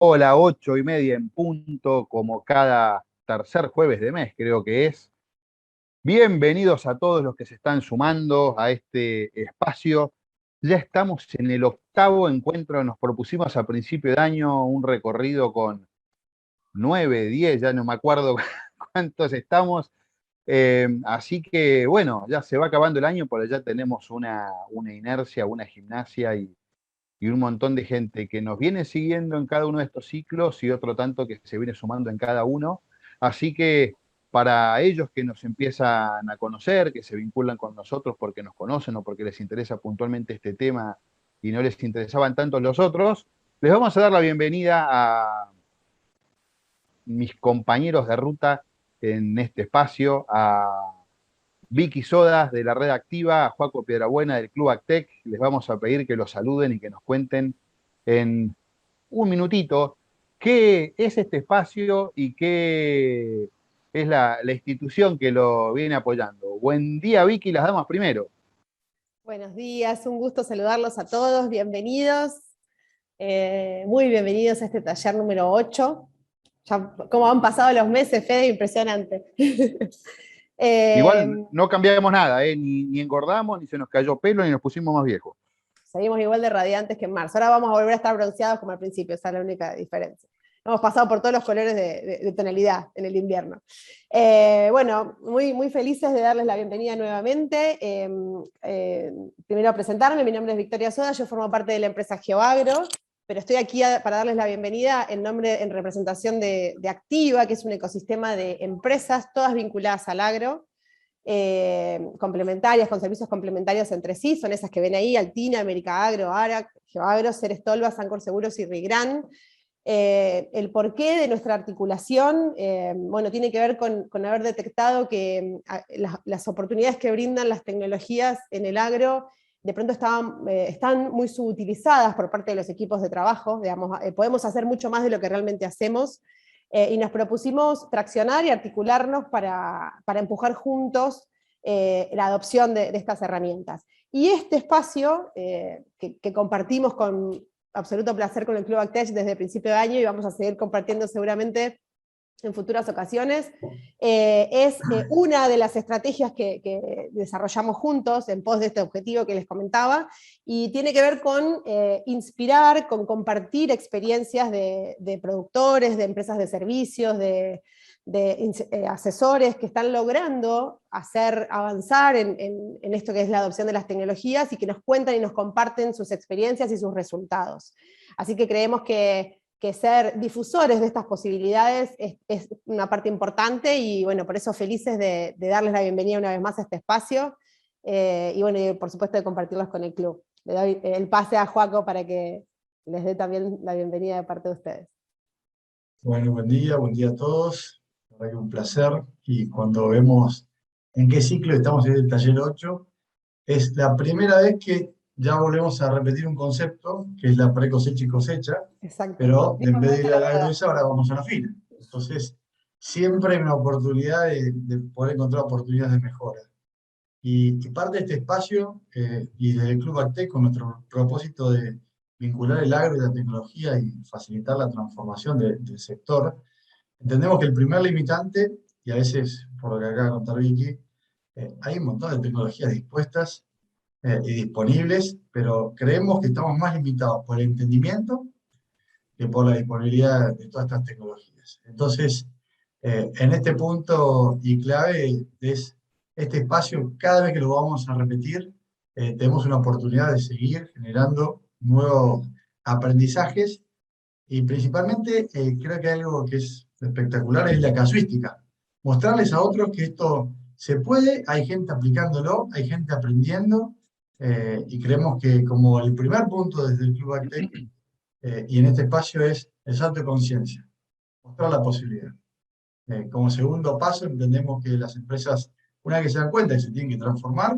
Hola, 8:30 en punto, como cada tercer jueves de mes, creo que es. Bienvenidos a todos los que se están sumando a este espacio. Ya estamos en el octavo encuentro. Nos propusimos a principio de año un recorrido con 9, 10, ya no me acuerdo cuántos estamos. Así que bueno, ya se va acabando el año, pero ya tenemos una inercia, una gimnasia y un montón de gente que nos viene siguiendo en cada uno de estos ciclos y otro tanto que se viene sumando en cada uno. Así que para ellos que nos empiezan a conocer, que se vinculan con nosotros porque nos conocen o porque les interesa puntualmente este tema y no les interesaban tanto los otros, les vamos a dar la bienvenida a mis compañeros de ruta en este espacio, a Vicky Sodas de la Red Activa, a Joaco Piedrabuena del Club Actec. Les vamos a pedir que los saluden y que nos cuenten en un minutito qué es este espacio y qué es la institución que lo viene apoyando. Buen día, Vicky, las damas primero. Buenos días, un gusto saludarlos a todos, bienvenidos, muy bienvenidos a este taller número 8. Ya como han pasado los meses, Fede, impresionante. Igual no cambiamos nada, ni engordamos, ni se nos cayó pelo, ni nos pusimos más viejos. Seguimos igual de radiantes que en marzo. Ahora vamos a volver a estar bronceados como al principio, esa es la única diferencia. Hemos pasado por todos los colores de tonalidad en el invierno. Bueno, muy felices de darles la bienvenida nuevamente. Primero a presentarme, mi nombre es Victoria Soda, yo formo parte de la empresa GeoAgro, pero estoy aquí para darles la bienvenida en representación de Activa, que es un ecosistema de empresas, todas vinculadas al agro, complementarias, con servicios complementarios entre sí, son esas que ven ahí: Altina, América Agro, ARAC, GeoAgro, Ceres Tolva, Sancor Seguros y Rigran. El porqué de nuestra articulación, bueno, tiene que ver con haber detectado que las oportunidades que brindan las tecnologías en el agro de pronto están muy subutilizadas por parte de los equipos de trabajo, digamos, podemos hacer mucho más de lo que realmente hacemos, y nos propusimos traccionar y articularnos para empujar juntos la adopción de estas herramientas. Y este espacio que compartimos con absoluto placer con el Club Actech desde el principio de año, y vamos a seguir compartiendo seguramente en futuras ocasiones, es una de las estrategias que desarrollamos juntos en pos de este objetivo que les comentaba, y tiene que ver con inspirar, con compartir experiencias de productores, de empresas de servicios, de asesores que están logrando hacer avanzar en esto que es la adopción de las tecnologías, y que nos cuentan y nos comparten sus experiencias y sus resultados. Así que creemos que ser difusores de estas posibilidades es una parte importante, y bueno, por eso felices de darles la bienvenida una vez más a este espacio, y bueno, y por supuesto de compartirlos con el club. Le doy el pase a Joaco para que les dé también la bienvenida de parte de ustedes. Bueno, buen día a todos. La verdad que un placer. Y cuando vemos en qué ciclo estamos en el taller 8, es la primera vez que ya volvemos a repetir un concepto, que es la pre-cosecha y cosecha, Exacto. pero en vez de ir a la gruesa, ahora vamos a la fina. Entonces, siempre hay una oportunidad de poder encontrar oportunidades de mejora. Y parte de este espacio, y desde el Club Actec, con nuestro propósito de vincular el agro y la tecnología y facilitar la transformación del sector, entendemos que el primer limitante, y a veces, por lo que acaba de contar Vicky, hay un montón de tecnologías dispuestas y disponibles, pero creemos que estamos más limitados por el entendimiento que por la disponibilidad de todas estas tecnologías. Entonces, en este punto y clave es este espacio. Cada vez que lo vamos a repetir, tenemos una oportunidad de seguir generando nuevos aprendizajes, y principalmente creo que algo que es espectacular es la casuística. Mostrarles a otros que esto se puede, hay gente aplicándolo, hay gente aprendiendo, y creemos que como el primer punto desde el Club Actec, y en este espacio, es el salto de conciencia, mostrar la posibilidad. Como segundo paso, entendemos que las empresas, una vez que se dan cuenta que se tienen que transformar,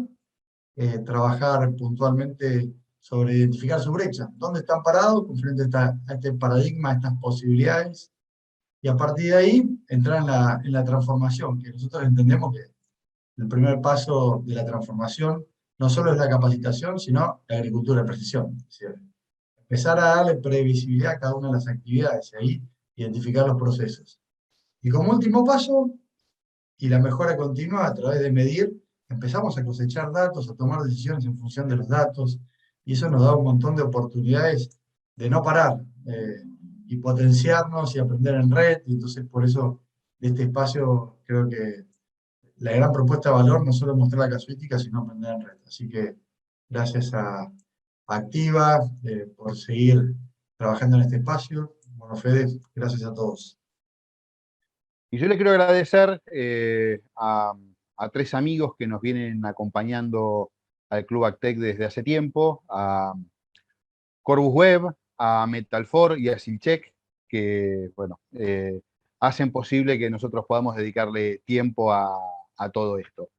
trabajar puntualmente sobre identificar su brecha, dónde están parados con frente a este paradigma, a estas posibilidades, y a partir de ahí entrar en la transformación, que nosotros entendemos que el primer paso de la transformación no solo es la capacitación, sino la agricultura de precisión. Es decir, empezar a darle previsibilidad a cada una de las actividades y ahí identificar los procesos. Y como último paso, y la mejora continua a través de medir, empezamos a cosechar datos, a tomar decisiones en función de los datos, y eso nos da un montón de oportunidades de no parar, y potenciarnos y aprender en red, y entonces por eso de este espacio creo que la gran propuesta de valor no solo es mostrar la casuística, sino aprender en red. Así que gracias a Activa por seguir trabajando en este espacio. Bueno, Fede, gracias a todos. Y yo le quiero agradecer a tres amigos que nos vienen acompañando al Club Actec desde hace tiempo, a Corbus Web, a Metalfor y a Silcheck, que bueno, hacen posible que nosotros podamos dedicarle tiempo a todo esto.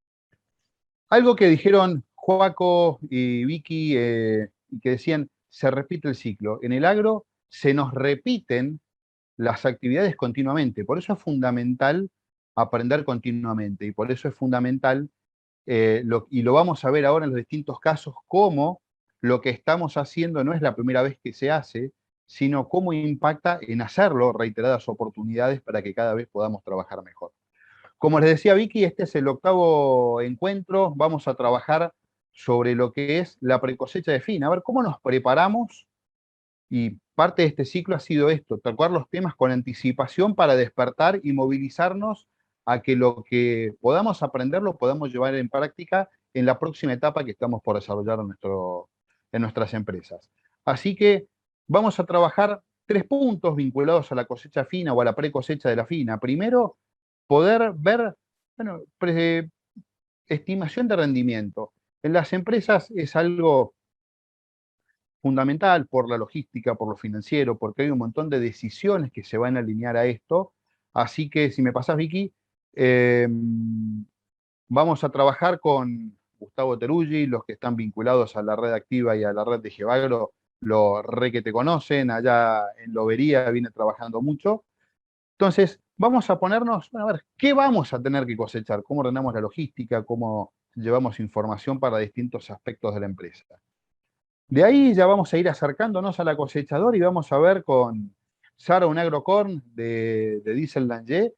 Algo que dijeron Joaco y Vicky, y que decían, se repite el ciclo. En el agro se nos repiten las actividades continuamente. Por eso es fundamental aprender continuamente y por eso es fundamental, y lo vamos a ver ahora en los distintos casos, cómo lo que estamos haciendo no es la primera vez que se hace, sino cómo impacta en hacerlo reiteradas oportunidades para que cada vez podamos trabajar mejor. Como les decía Vicky, este es el 8º encuentro. Vamos a trabajar sobre lo que es la precosecha de fin. A ver cómo nos preparamos. Y parte de este ciclo ha sido esto, tocar los temas con anticipación para despertar y movilizarnos a que lo que podamos aprender lo podamos llevar en práctica en la próxima etapa que estamos por desarrollar en nuestras empresas. Así que vamos a trabajar 3 puntos vinculados a la cosecha fina o a la precosecha de la fina. Primero, poder ver, bueno, estimación de rendimiento. En las empresas es algo fundamental por la logística, por lo financiero, porque hay un montón de decisiones que se van a alinear a esto. Así que, si me pasás, Vicky, vamos a trabajar con Gustavo Teruggi, los que están vinculados a la red activa y a la red de Gevagro, lo re que te conocen, allá en Lobería viene trabajando mucho. Entonces, vamos a ponernos, bueno, a ver, ¿qué vamos a tener que cosechar? ¿Cómo ordenamos la logística? ¿Cómo llevamos información para distintos aspectos de la empresa? De ahí ya vamos a ir acercándonos a la cosechadora y vamos a ver con Sara un agrocorn de Diesel Langer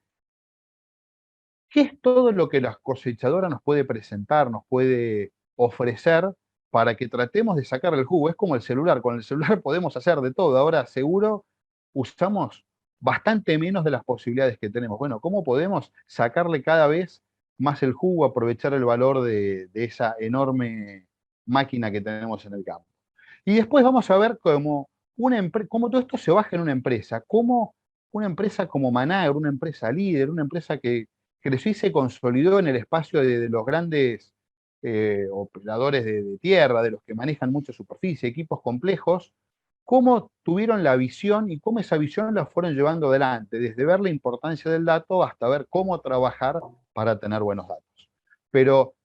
qué es todo lo que la cosechadora nos puede presentar, nos puede ofrecer para que tratemos de sacar el jugo. Es como el celular, con el celular podemos hacer de todo. Ahora seguro usamos bastante menos de las posibilidades que tenemos. Bueno, ¿cómo podemos sacarle cada vez más el jugo, aprovechar el valor de esa enorme máquina que tenemos en el campo? Y después vamos a ver cómo todo esto se baja en una empresa, cómo una empresa como Manager, una empresa líder, una empresa que creció y se consolidó en el espacio de los grandes operadores de tierra, de los que manejan mucha superficie, equipos complejos, cómo tuvieron la visión y cómo esa visión la fueron llevando adelante, desde ver la importancia del dato hasta ver cómo trabajar para tener buenos datos. Pero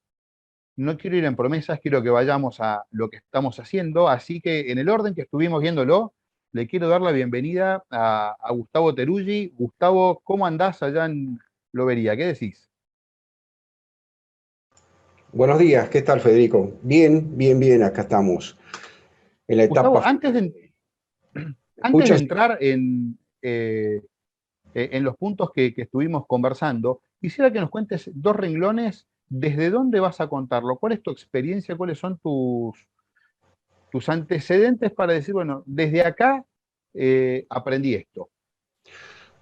no quiero ir en promesas, quiero que vayamos a lo que estamos haciendo, así que en el orden que estuvimos viéndolo, le quiero dar la bienvenida a Gustavo Teruggi. Gustavo, ¿cómo andás allá en Lobería? ¿Qué decís? Buenos días, ¿qué tal, Federico? Bien, bien, bien, acá estamos. En la Gustavo, etapa. antes de ¿Escuchas? entrar en los puntos que estuvimos conversando, quisiera que nos cuentes 2 renglones, ¿desde dónde vas a contarlo? ¿Cuál es tu experiencia? ¿Cuáles son tus antecedentes para decir, bueno, desde acá aprendí esto?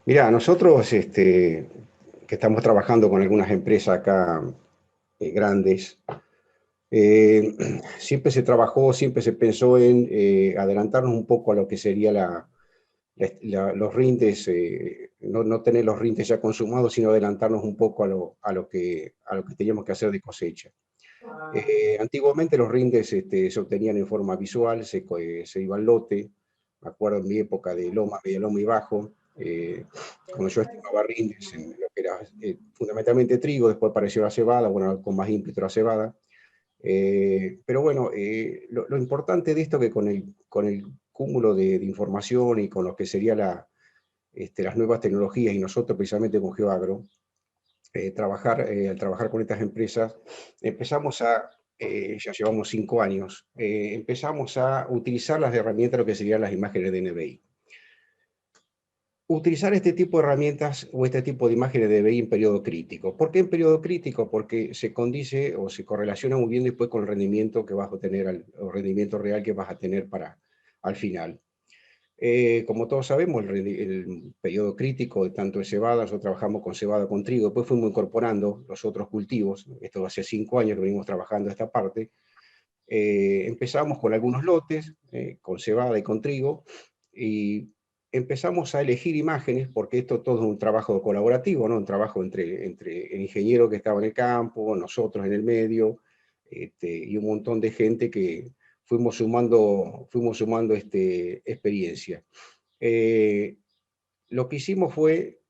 Mirá, nosotros que estamos trabajando con algunas empresas acá grandes, siempre se trabajó, siempre se pensó en adelantarnos un poco a lo que sería los rindes, no tener los rindes ya consumados, sino adelantarnos un poco a lo que teníamos que hacer de cosecha. Antiguamente los rindes se obtenían en forma visual, se iba al lote. Me acuerdo en mi época de loma, medio loma y bajo, cuando yo estimaba rindes en lo que era fundamentalmente trigo, después apareció la cebada, bueno, con más ímpetu la cebada. Pero bueno, lo importante de esto es que con el cúmulo de información y con lo que serían las nuevas tecnologías, y nosotros precisamente con GeoAgro, al trabajar con estas empresas, empezamos a ya llevamos 5 años, empezamos a utilizar las herramientas, lo que serían las imágenes de NBI. Utilizar este tipo de herramientas o este tipo de imágenes de DBI en periodo crítico. ¿Por qué en periodo crítico? Porque se condice o se correlaciona muy bien después con el rendimiento que vas a tener, o rendimiento real que vas a tener para al final. Como todos sabemos, el periodo crítico, tanto de cebada, nosotros trabajamos con cebada, con trigo, después fuimos incorporando los otros cultivos, esto hace 5 años que venimos trabajando esta parte. Empezamos con algunos lotes, con cebada y con trigo, y empezamos a elegir imágenes, porque esto todo es un trabajo colaborativo, ¿no? Un trabajo entre el ingeniero que estaba en el campo, nosotros en el medio, y un montón de gente que fuimos sumando experiencia. Lo que hicimos fue,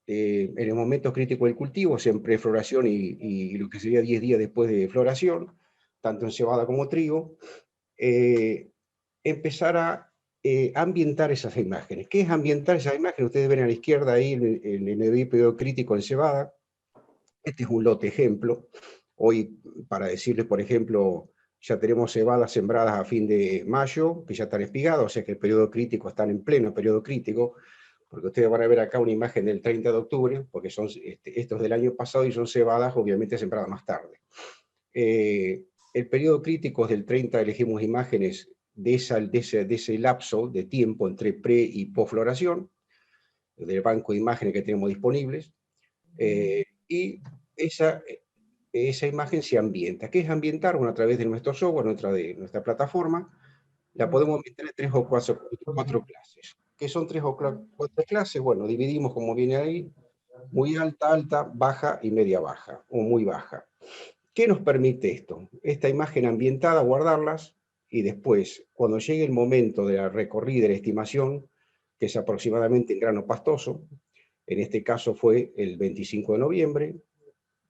en el momento crítico del cultivo, siempre floración y lo que sería 10 días después de floración, tanto en cebada como trigo, empezar a ambientar esas imágenes. ¿Qué es ambientar esas imágenes? Ustedes ven a la izquierda ahí el NBI periodo crítico en cebada. Este es un lote ejemplo. Hoy, para decirles, por ejemplo, ya tenemos cebadas sembradas a fin de mayo, que ya están espigadas, o sea que el periodo crítico están en pleno periodo crítico, porque ustedes van a ver acá una imagen del 30 de octubre, porque son estos del año pasado y son cebadas obviamente sembradas más tarde. El periodo crítico es del 30, elegimos imágenes de ese lapso de tiempo entre pre y posfloración, del banco de imágenes que tenemos disponibles, y esa imagen se ambienta. ¿Qué es ambientar? Bueno, a través de nuestro software, de nuestra plataforma, la podemos ambientar en 3 o 4 clases. ¿Qué son 3 o 4 clases? Bueno, dividimos como viene ahí, muy alta, alta, baja y media baja, o muy baja. ¿Qué nos permite esto? Esta imagen ambientada, guardarlas, y después, cuando llegue el momento de la recorrida y la estimación, que es aproximadamente en grano pastoso, en este caso fue el 25 de noviembre,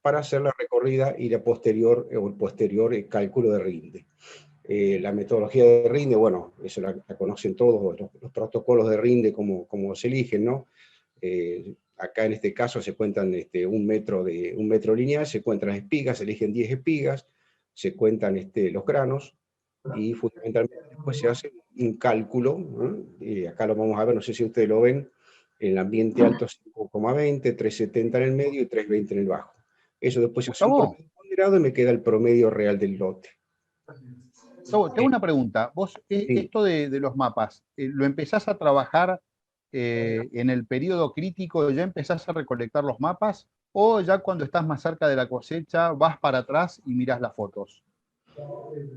para hacer la recorrida y el posterior cálculo de rinde. La metodología de rinde, bueno, eso la conocen todos, los protocolos de rinde, como se eligen, ¿no? Acá en este caso se cuentan un metro lineal, se cuentan las espigas, se eligen 10 espigas, se cuentan los granos, y fundamentalmente después se hace un cálculo, ¿no? Acá lo vamos a ver, no sé si ustedes lo ven, en el ambiente alto 5,20, 3,70 en el medio y 3,20 en el bajo. Eso después se hace un promedio ponderado y me queda el promedio real del lote. Gustavo, te hago una pregunta. Vos, Sí. esto de los mapas, ¿lo empezás a trabajar en el periodo crítico? ¿Ya empezás a recolectar los mapas? ¿O ya cuando estás más cerca de la cosecha vas para atrás y mirás las fotos?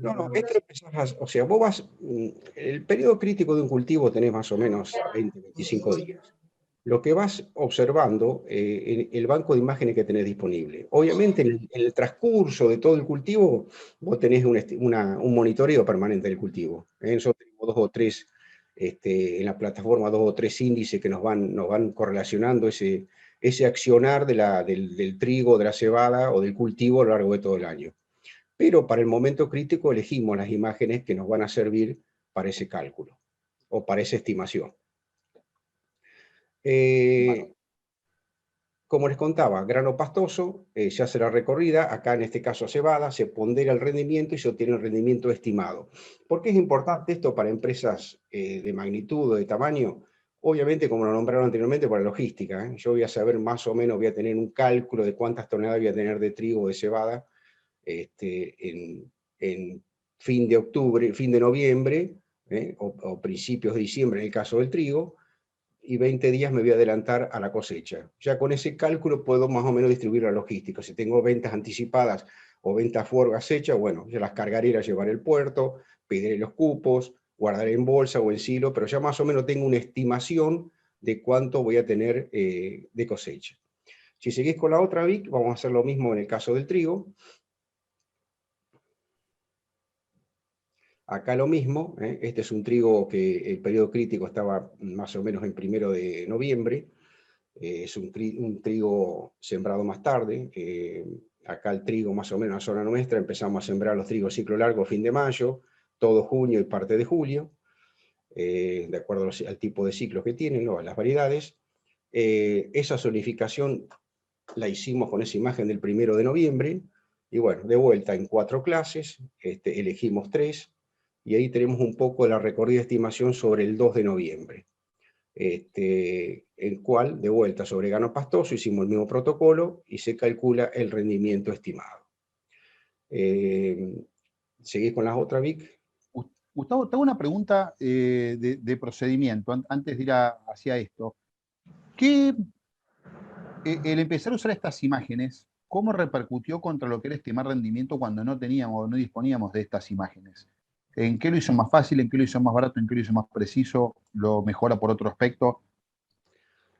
No, esto empezás o sea, vos vas, el periodo crítico de un cultivo tenés más o menos 20, 25 días. Lo que vas observando, el banco de imágenes que tenés disponible. Obviamente, en el transcurso de todo el cultivo, vos tenés un monitoreo permanente del cultivo. Nosotros tenemos 2 o 3, en la plataforma, 2 o 3 índices que nos van correlacionando ese accionar del trigo, de la cebada o del cultivo a lo largo de todo el año. Pero para el momento crítico elegimos las imágenes que nos van a servir para ese cálculo o para esa estimación. Como les contaba, grano pastoso, se hace la recorrida, acá en este caso cebada, se pondera el rendimiento y se obtiene el rendimiento estimado. ¿Por qué es importante esto para empresas de magnitud o de tamaño? Obviamente, como lo nombraron anteriormente, para logística. Yo voy a saber más o menos, voy a tener un cálculo de cuántas toneladas voy a tener de trigo o de cebada en fin de octubre, fin de noviembre, o principios de diciembre en el caso del trigo, y 20 días me voy a adelantar a la cosecha. Ya con ese cálculo puedo más o menos distribuir la logística. Si tengo ventas anticipadas o ventas forgas hechas, bueno, ya las cargaré y las llevaré al puerto, pediré los cupos, guardaré en bolsa o en silo, pero ya más o menos tengo una estimación de cuánto voy a tener de cosecha. Si seguís con la otra VIC, vamos a hacer lo mismo en el caso del trigo. Acá lo mismo, este es un trigo que el periodo crítico estaba más o menos en 1 de noviembre, es un trigo sembrado más tarde, acá el trigo más o menos en la zona nuestra, empezamos a sembrar los trigos ciclo largo fin de mayo, todo junio y parte de julio, de acuerdo al tipo de ciclo que tienen, ¿no? A las variedades. Esa zonificación la hicimos con esa imagen del 1 de noviembre, Y bueno, de vuelta en 4 clases, elegimos 3, y ahí tenemos un poco la recorrida estimación sobre el 2 de noviembre. El cual, de vuelta sobre grano pastoso, hicimos el mismo protocolo y se calcula el rendimiento estimado. ¿Seguís con las otras, Vic? Gustavo, te hago una pregunta de procedimiento antes de ir hacia esto. El empezar a usar estas imágenes, ¿cómo repercutió contra lo que era estimar rendimiento cuando no teníamos, no disponíamos de estas imágenes? ¿En qué lo hizo más fácil? ¿En qué lo hizo más barato? ¿En qué lo hizo más preciso? ¿Lo mejora por otro aspecto?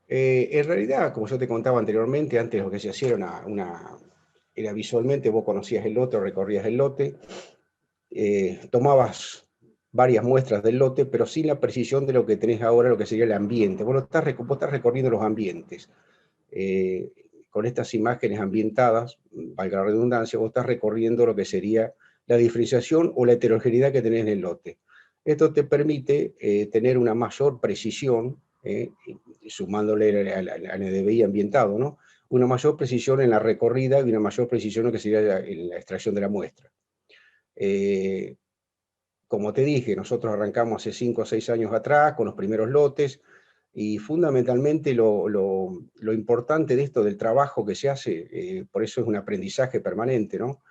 En realidad, como yo te contaba anteriormente, antes lo que se hacía era visualmente, vos conocías el lote, recorrías el lote, tomabas varias muestras del lote, pero sin la precisión de lo que tenés ahora, lo que sería el ambiente. Vos estás recorriendo los ambientes. Con estas imágenes ambientadas, valga la redundancia, vos estás recorriendo lo que sería la diferenciación o la heterogeneidad que tenés en el lote. Esto te permite tener una mayor precisión, sumándole al NDVI ambientado, ¿no? Una mayor precisión en la recorrida y una mayor precisión en lo que sería en la extracción de la muestra. Como te dije, nosotros arrancamos hace 5 o 6 años atrás con los primeros lotes, y fundamentalmente lo importante de esto, del trabajo que se hace, por eso es un aprendizaje permanente, ¿no?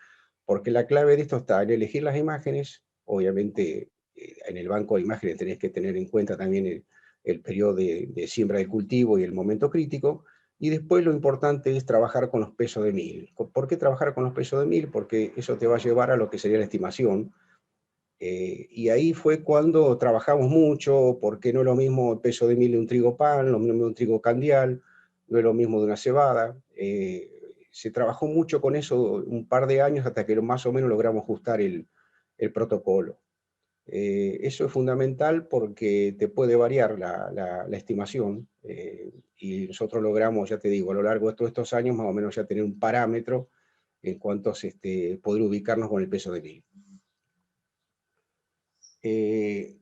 Porque la clave de esto está en elegir las imágenes. Obviamente en el banco de imágenes tenés que tener en cuenta también el periodo de siembra del cultivo y el momento crítico, y después lo importante es trabajar con los pesos de mil. ¿Por qué trabajar con los pesos de mil? Porque eso te va a llevar a lo que sería la estimación. Y ahí fue cuando trabajamos mucho, porque no es lo mismo el peso de mil de un trigo pan, lo mismo de un trigo candial, no es lo mismo de una cebada. Se trabajó mucho con eso un par de años hasta que más o menos logramos ajustar el protocolo. Eso es fundamental porque te puede variar la estimación, y nosotros logramos, ya te digo, a lo largo de todos estos años más o menos ya tener un parámetro en cuanto a poder ubicarnos con el peso de mil.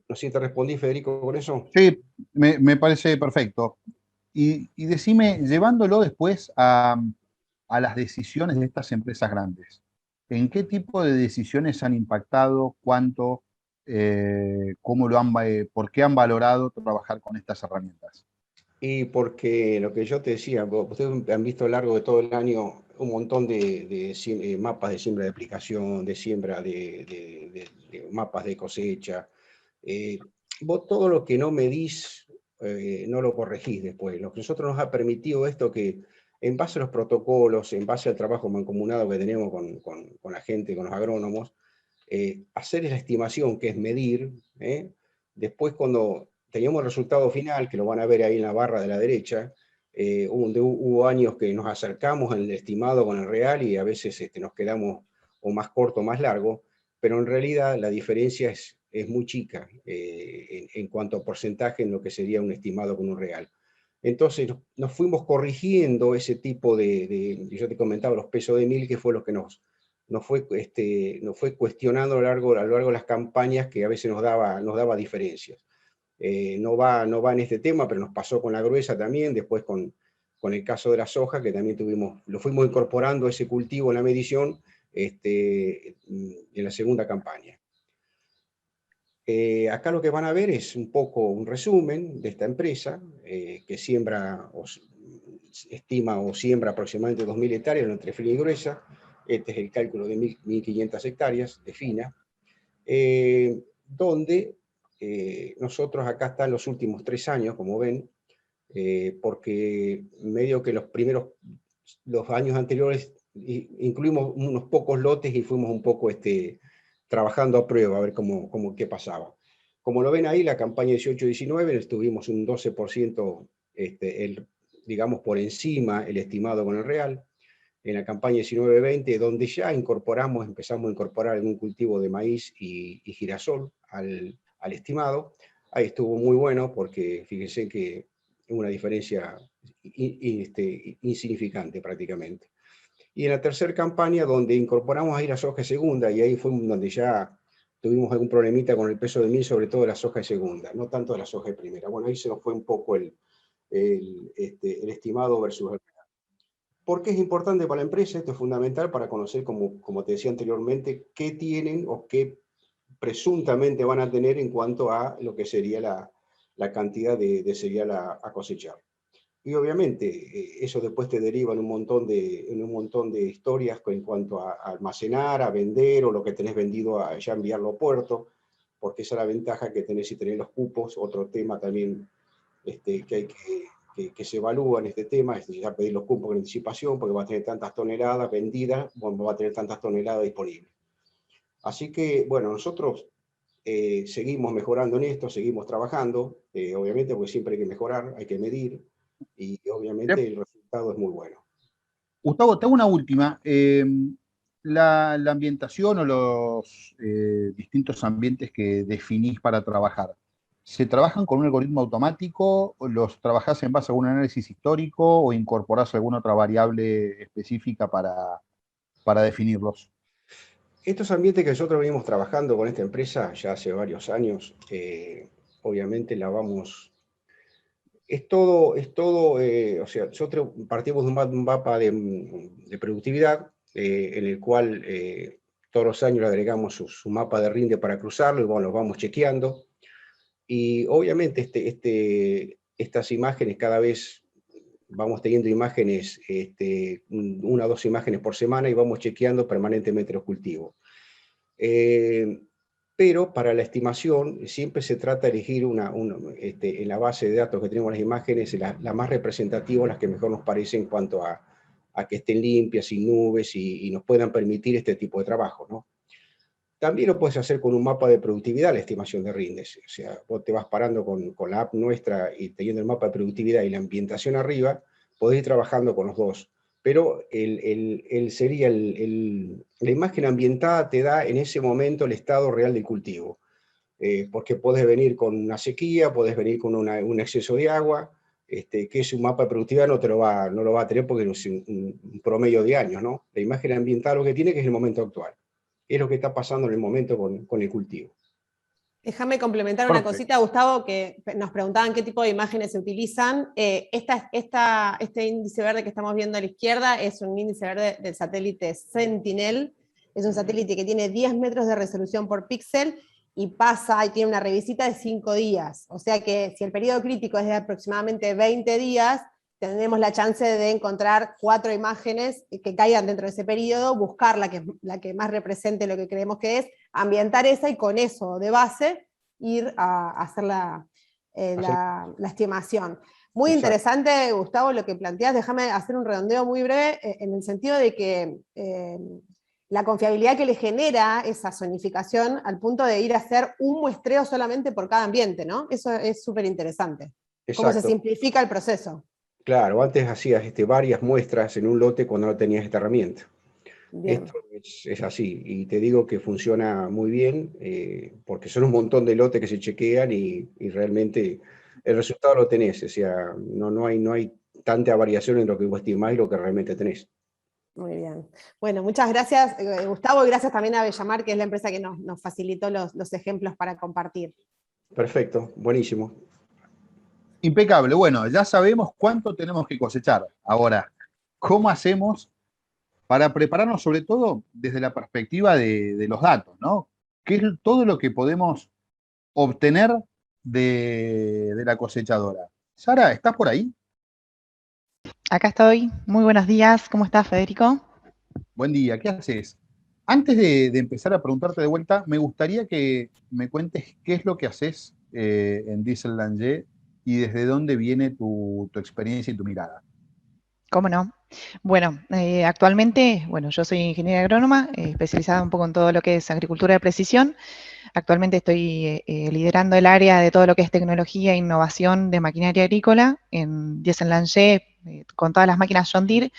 No sé si te respondí, Federico, con eso. Sí, me parece perfecto. Y decime, llevándolo después a las decisiones de estas empresas grandes, ¿en qué tipo de decisiones han impactado? ¿Cuánto? ¿Cómo por qué han valorado trabajar con estas herramientas? Y porque lo que yo te decía, ustedes han visto a lo largo de todo el año un montón de mapas de siembra de aplicación, de siembra de mapas de cosecha. Vos todo lo que no medís, no lo corregís después. Lo que nosotros nos ha permitido esto, que en base a los protocolos, en base al trabajo mancomunado que tenemos con la gente, con los agrónomos, hacer esa estimación, que es medir. Después, cuando teníamos el resultado final, que lo van a ver ahí en la barra de la derecha, hubo años que nos acercamos en el estimado con el real, y a veces nos quedamos o más corto o más largo, pero en realidad la diferencia es muy chica en cuanto a porcentaje en lo que sería un estimado con un real. Entonces nos fuimos corrigiendo ese tipo yo te comentaba los pesos de mil, que fue lo que nos fue cuestionando a lo largo de las campañas, que a veces nos daba diferencias. No va en este tema, pero nos pasó con la gruesa también, después con el caso de la soja, que también lo fuimos incorporando ese cultivo en la medición en la segunda campaña. Acá lo que van a ver es un poco un resumen de esta empresa, que estima o siembra aproximadamente 2.000 hectáreas entre fina y gruesa. Este es el cálculo de 1.500 hectáreas de fina, donde nosotros acá están los últimos 3 años, como ven, porque medio que los años anteriores incluimos unos pocos lotes y fuimos un poco trabajando a prueba, a ver qué pasaba. Como lo ven ahí, la campaña 18-19 estuvimos un 12%, digamos, por encima el estimado con el real. En la campaña 19-20, donde ya empezamos a incorporar algún cultivo de maíz y girasol al estimado, ahí estuvo muy bueno, porque fíjense que es una diferencia insignificante prácticamente. Y en la tercera campaña, donde incorporamos ahí la soja segunda, y ahí fue donde ya tuvimos algún problemita con el peso de mil, sobre todo de la soja de segunda, no tanto de la soja de primera. Bueno, ahí se nos fue un poco el estimado versus el real. ¿Por qué es importante para la empresa? Esto es fundamental para conocer, como te decía anteriormente, qué tienen o qué presuntamente van a tener en cuanto a lo que sería la cantidad de cereal a cosechar. Y obviamente eso después te deriva en un montón de historias en cuanto a almacenar, a vender, o lo que tenés vendido a ya enviarlo a puerto, porque esa es la ventaja que tenés si tenés los cupos. Otro tema también que hay que se evalúa en este tema es ya pedir los cupos con anticipación, porque va a tener tantas toneladas vendidas, bueno, va a tener tantas toneladas disponibles. Así que, bueno, nosotros seguimos mejorando en esto, seguimos trabajando, obviamente, porque siempre hay que mejorar, hay que medir, y obviamente el resultado es muy bueno. Gustavo, te hago una última. La ambientación o los distintos ambientes que definís para trabajar, ¿se trabajan con un algoritmo automático? ¿O los trabajás en base a un análisis histórico o incorporás alguna otra variable específica para definirlos? Estos ambientes que nosotros venimos trabajando con esta empresa ya hace varios años, obviamente la vamos... Es todo, o sea, nosotros partimos de un mapa de productividad en el cual todos los años le agregamos su mapa de rinde para cruzarlo, y bueno, los vamos chequeando. Y obviamente estas imágenes cada vez vamos teniendo imágenes, una o dos imágenes por semana, y vamos chequeando permanentemente los cultivos. Pero para la estimación siempre se trata de elegir en la base de datos que tenemos las imágenes, la más representativa, las que mejor nos parece en cuanto a que estén limpias, sin nubes, y nos puedan permitir este tipo de trabajo, ¿no? También lo puedes hacer con un mapa de productividad, la estimación de rindes. O sea, vos te vas parando con la app nuestra y teniendo el mapa de productividad y la ambientación arriba, podés ir trabajando con los dos. Pero la imagen ambientada te da en ese momento el estado real del cultivo. Porque podés venir con una sequía, podés venir con un exceso de agua, que es un mapa de productividad no lo va a tener porque es un promedio de años, ¿no? La imagen ambiental lo que tiene que es el momento actual. Es lo que está pasando en el momento con el cultivo. Déjame complementar una cosita, Gustavo, que nos preguntaban qué tipo de imágenes se utilizan. Este índice verde que estamos viendo a la izquierda es un índice verde del satélite Sentinel. Es un satélite que tiene 10 metros de resolución por píxel y pasa y tiene una revisita de 5 días. O sea que si el periodo crítico es de aproximadamente 20 días, tendremos la chance de encontrar 4 imágenes que caigan dentro de ese periodo, buscar la que más represente lo que creemos que es, ambientar esa y con eso de base ir a hacer la estimación. Muy Exacto. Interesante, Gustavo, lo que planteas. Déjame hacer un redondeo muy breve en el sentido de que la confiabilidad que le genera esa zonificación al punto de ir a hacer un muestreo solamente por cada ambiente, ¿no? Eso es súper interesante. Cómo se simplifica el proceso. Claro, antes hacías varias muestras en un lote cuando no tenías esta herramienta. Bien. Esto es así, y te digo que funciona muy bien, porque son un montón de lotes que se chequean y realmente el resultado lo tenés. O sea, no hay tanta variación en lo que vos estimás y lo que realmente tenés. Muy bien. Bueno, muchas gracias, Gustavo, y gracias también a Bellamar, que es la empresa que nos facilitó los ejemplos para compartir. Perfecto, buenísimo. Impecable. Bueno, ya sabemos cuánto tenemos que cosechar. Ahora, ¿cómo hacemos para prepararnos, sobre todo desde la perspectiva de los datos, ¿no? ¿Qué es todo lo que podemos obtener de la cosechadora? Sara, ¿estás por ahí? Acá estoy. Muy buenos días. ¿Cómo estás, Federico? Buen día, ¿qué haces? Antes de empezar a preguntarte de vuelta, me gustaría que me cuentes qué es lo que haces en Diesel Langer y desde dónde viene tu experiencia y tu mirada. ¿Cómo no? Bueno, actualmente, yo soy ingeniera agrónoma, especializada un poco en todo lo que es agricultura de precisión. Actualmente estoy liderando el área de todo lo que es tecnología e innovación de maquinaria agrícola en Diesel Langer, con todas las máquinas John Deere.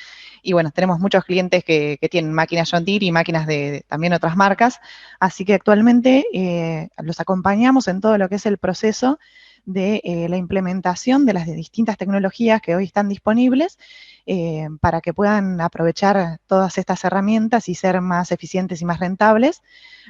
Y bueno, tenemos muchos clientes que tienen máquinas John Deere y máquinas de también otras marcas. Así que actualmente los acompañamos en todo lo que es el proceso de la implementación de las distintas tecnologías que hoy están disponibles para que puedan aprovechar todas estas herramientas y ser más eficientes y más rentables.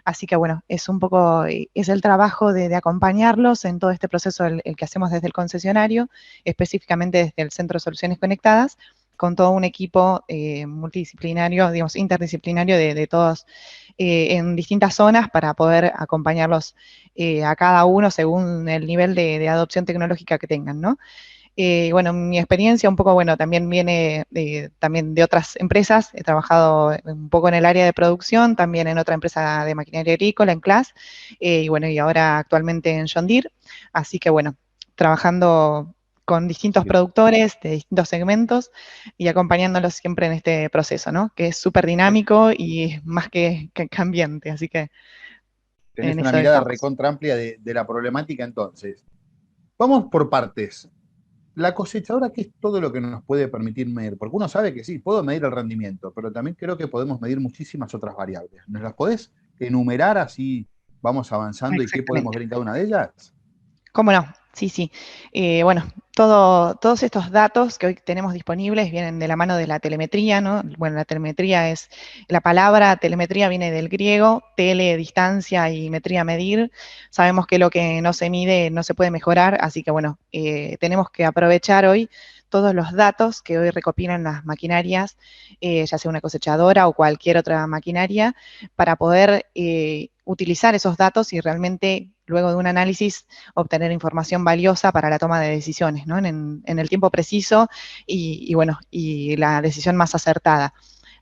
Así que bueno, es un poco, es el trabajo de acompañarlos en todo este proceso el que hacemos desde el concesionario, específicamente desde el Centro de Soluciones Conectadas, con todo un equipo multidisciplinario, digamos, interdisciplinario de todos en distintas zonas para poder acompañarlos a cada uno según el nivel de adopción tecnológica que tengan, ¿no? Bueno, mi experiencia un poco, bueno, también viene también de otras empresas. He trabajado un poco en el área de producción, también en otra empresa de maquinaria agrícola, en CLAS, y bueno, y ahora actualmente en John Deere. Así que bueno, trabajando con distintos productores de distintos segmentos y acompañándolos siempre en este proceso, ¿no? Que es súper dinámico y más que cambiante, así que Tenés en una eso mirada estamos. recontra amplia de la problemática entonces. Vamos por partes. La cosechadora, ¿qué es todo lo que nos puede permitir medir? Porque uno sabe que sí, puedo medir el rendimiento, pero también creo que podemos medir muchísimas otras variables. ¿Nos las podés enumerar así vamos avanzando y qué podemos Exactamente. ver en cada una de ellas? ¿Cómo no? Sí, sí. Bueno, todos estos datos que hoy tenemos disponibles vienen de la mano de la telemetría, ¿no? Bueno, la telemetría es, la palabra telemetría viene del griego, tele, distancia y metría, medir. Sabemos que lo que no se mide no se puede mejorar, así que bueno, tenemos que aprovechar hoy todos los datos que hoy recopilan las maquinarias, ya sea una cosechadora o cualquier otra maquinaria, para poder utilizar esos datos y realmente luego de un análisis obtener información valiosa para la toma de decisiones, ¿no? En el tiempo preciso y bueno, y la decisión más acertada.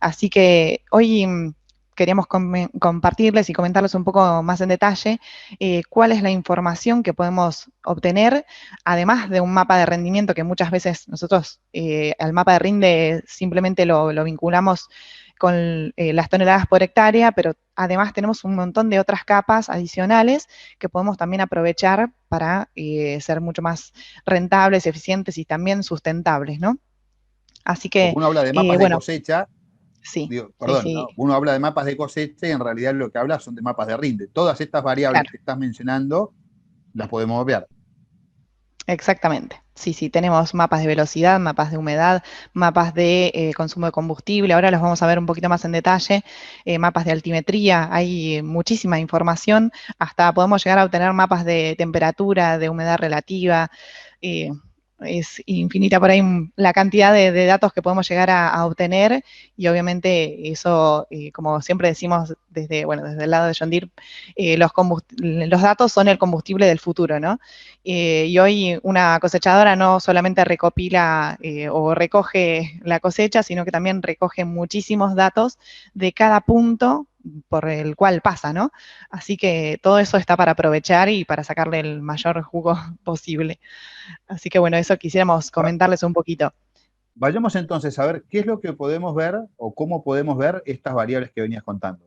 Así que hoy queríamos compartirles y comentarles un poco más en detalle cuál es la información que podemos obtener, además de un mapa de rendimiento que muchas veces nosotros al mapa de rinde simplemente lo vinculamos con las toneladas por hectárea, pero además tenemos un montón de otras capas adicionales que podemos también aprovechar para ser mucho más rentables, eficientes y también sustentables, ¿no? Así Porque que, uno habla de mapas de bueno, cosecha, sí, digo, sí, perdón, sí, ¿no? Uno habla de mapas de cosecha y en realidad lo que habla son de mapas de rinde. Todas estas variables claro. que estás mencionando las podemos ver. Exactamente. Sí, sí, tenemos mapas de velocidad, mapas de humedad, mapas de consumo de combustible. Ahora los vamos a ver un poquito más en detalle. Mapas de altimetría, hay muchísima información. Hasta podemos llegar a obtener mapas de temperatura, de humedad relativa. eh, es infinita por ahí la cantidad de datos que podemos llegar a obtener y obviamente eso, como siempre decimos desde, bueno, desde el lado de John Deere, los datos son el combustible del futuro, ¿no? Y hoy una cosechadora no solamente recopila o recoge la cosecha, sino que también recoge muchísimos datos de cada punto por el cual pasa, ¿no? Así que todo eso está para aprovechar y para sacarle el mayor jugo posible. Así que bueno, eso quisiéramos Ahora, comentarles un poquito. vayamos entonces a ver qué es lo que podemos ver o cómo podemos ver estas variables que venías contando.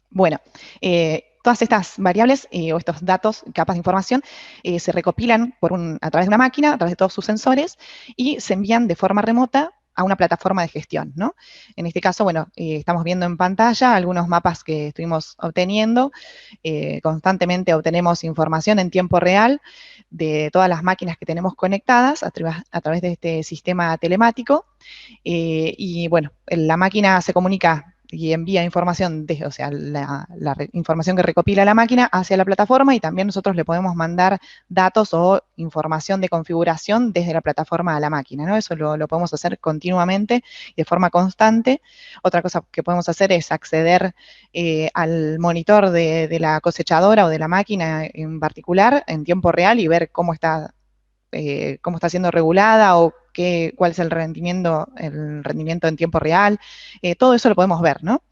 Bueno, todas estas variables o estos datos, capas de información, se recopilan a través de una máquina, a través de todos sus sensores, y se envían de forma remota a una plataforma de gestión, ¿no? En este caso, bueno, estamos viendo en pantalla algunos mapas que estuvimos obteniendo. Constantemente obtenemos información en tiempo real de todas las máquinas que tenemos conectadas a través de este sistema telemático. Y bueno, la máquina se comunica y envía información, o sea, información que recopila la máquina hacia la plataforma y también nosotros le podemos mandar datos o información de configuración desde la plataforma a la máquina, ¿no? Eso lo podemos hacer continuamente y de forma constante. Otra cosa que podemos hacer es acceder al monitor de la cosechadora o de la máquina en particular en tiempo real y ver cómo está siendo regulada o cuál es el rendimiento en tiempo real. Todo eso lo podemos ver, ¿no?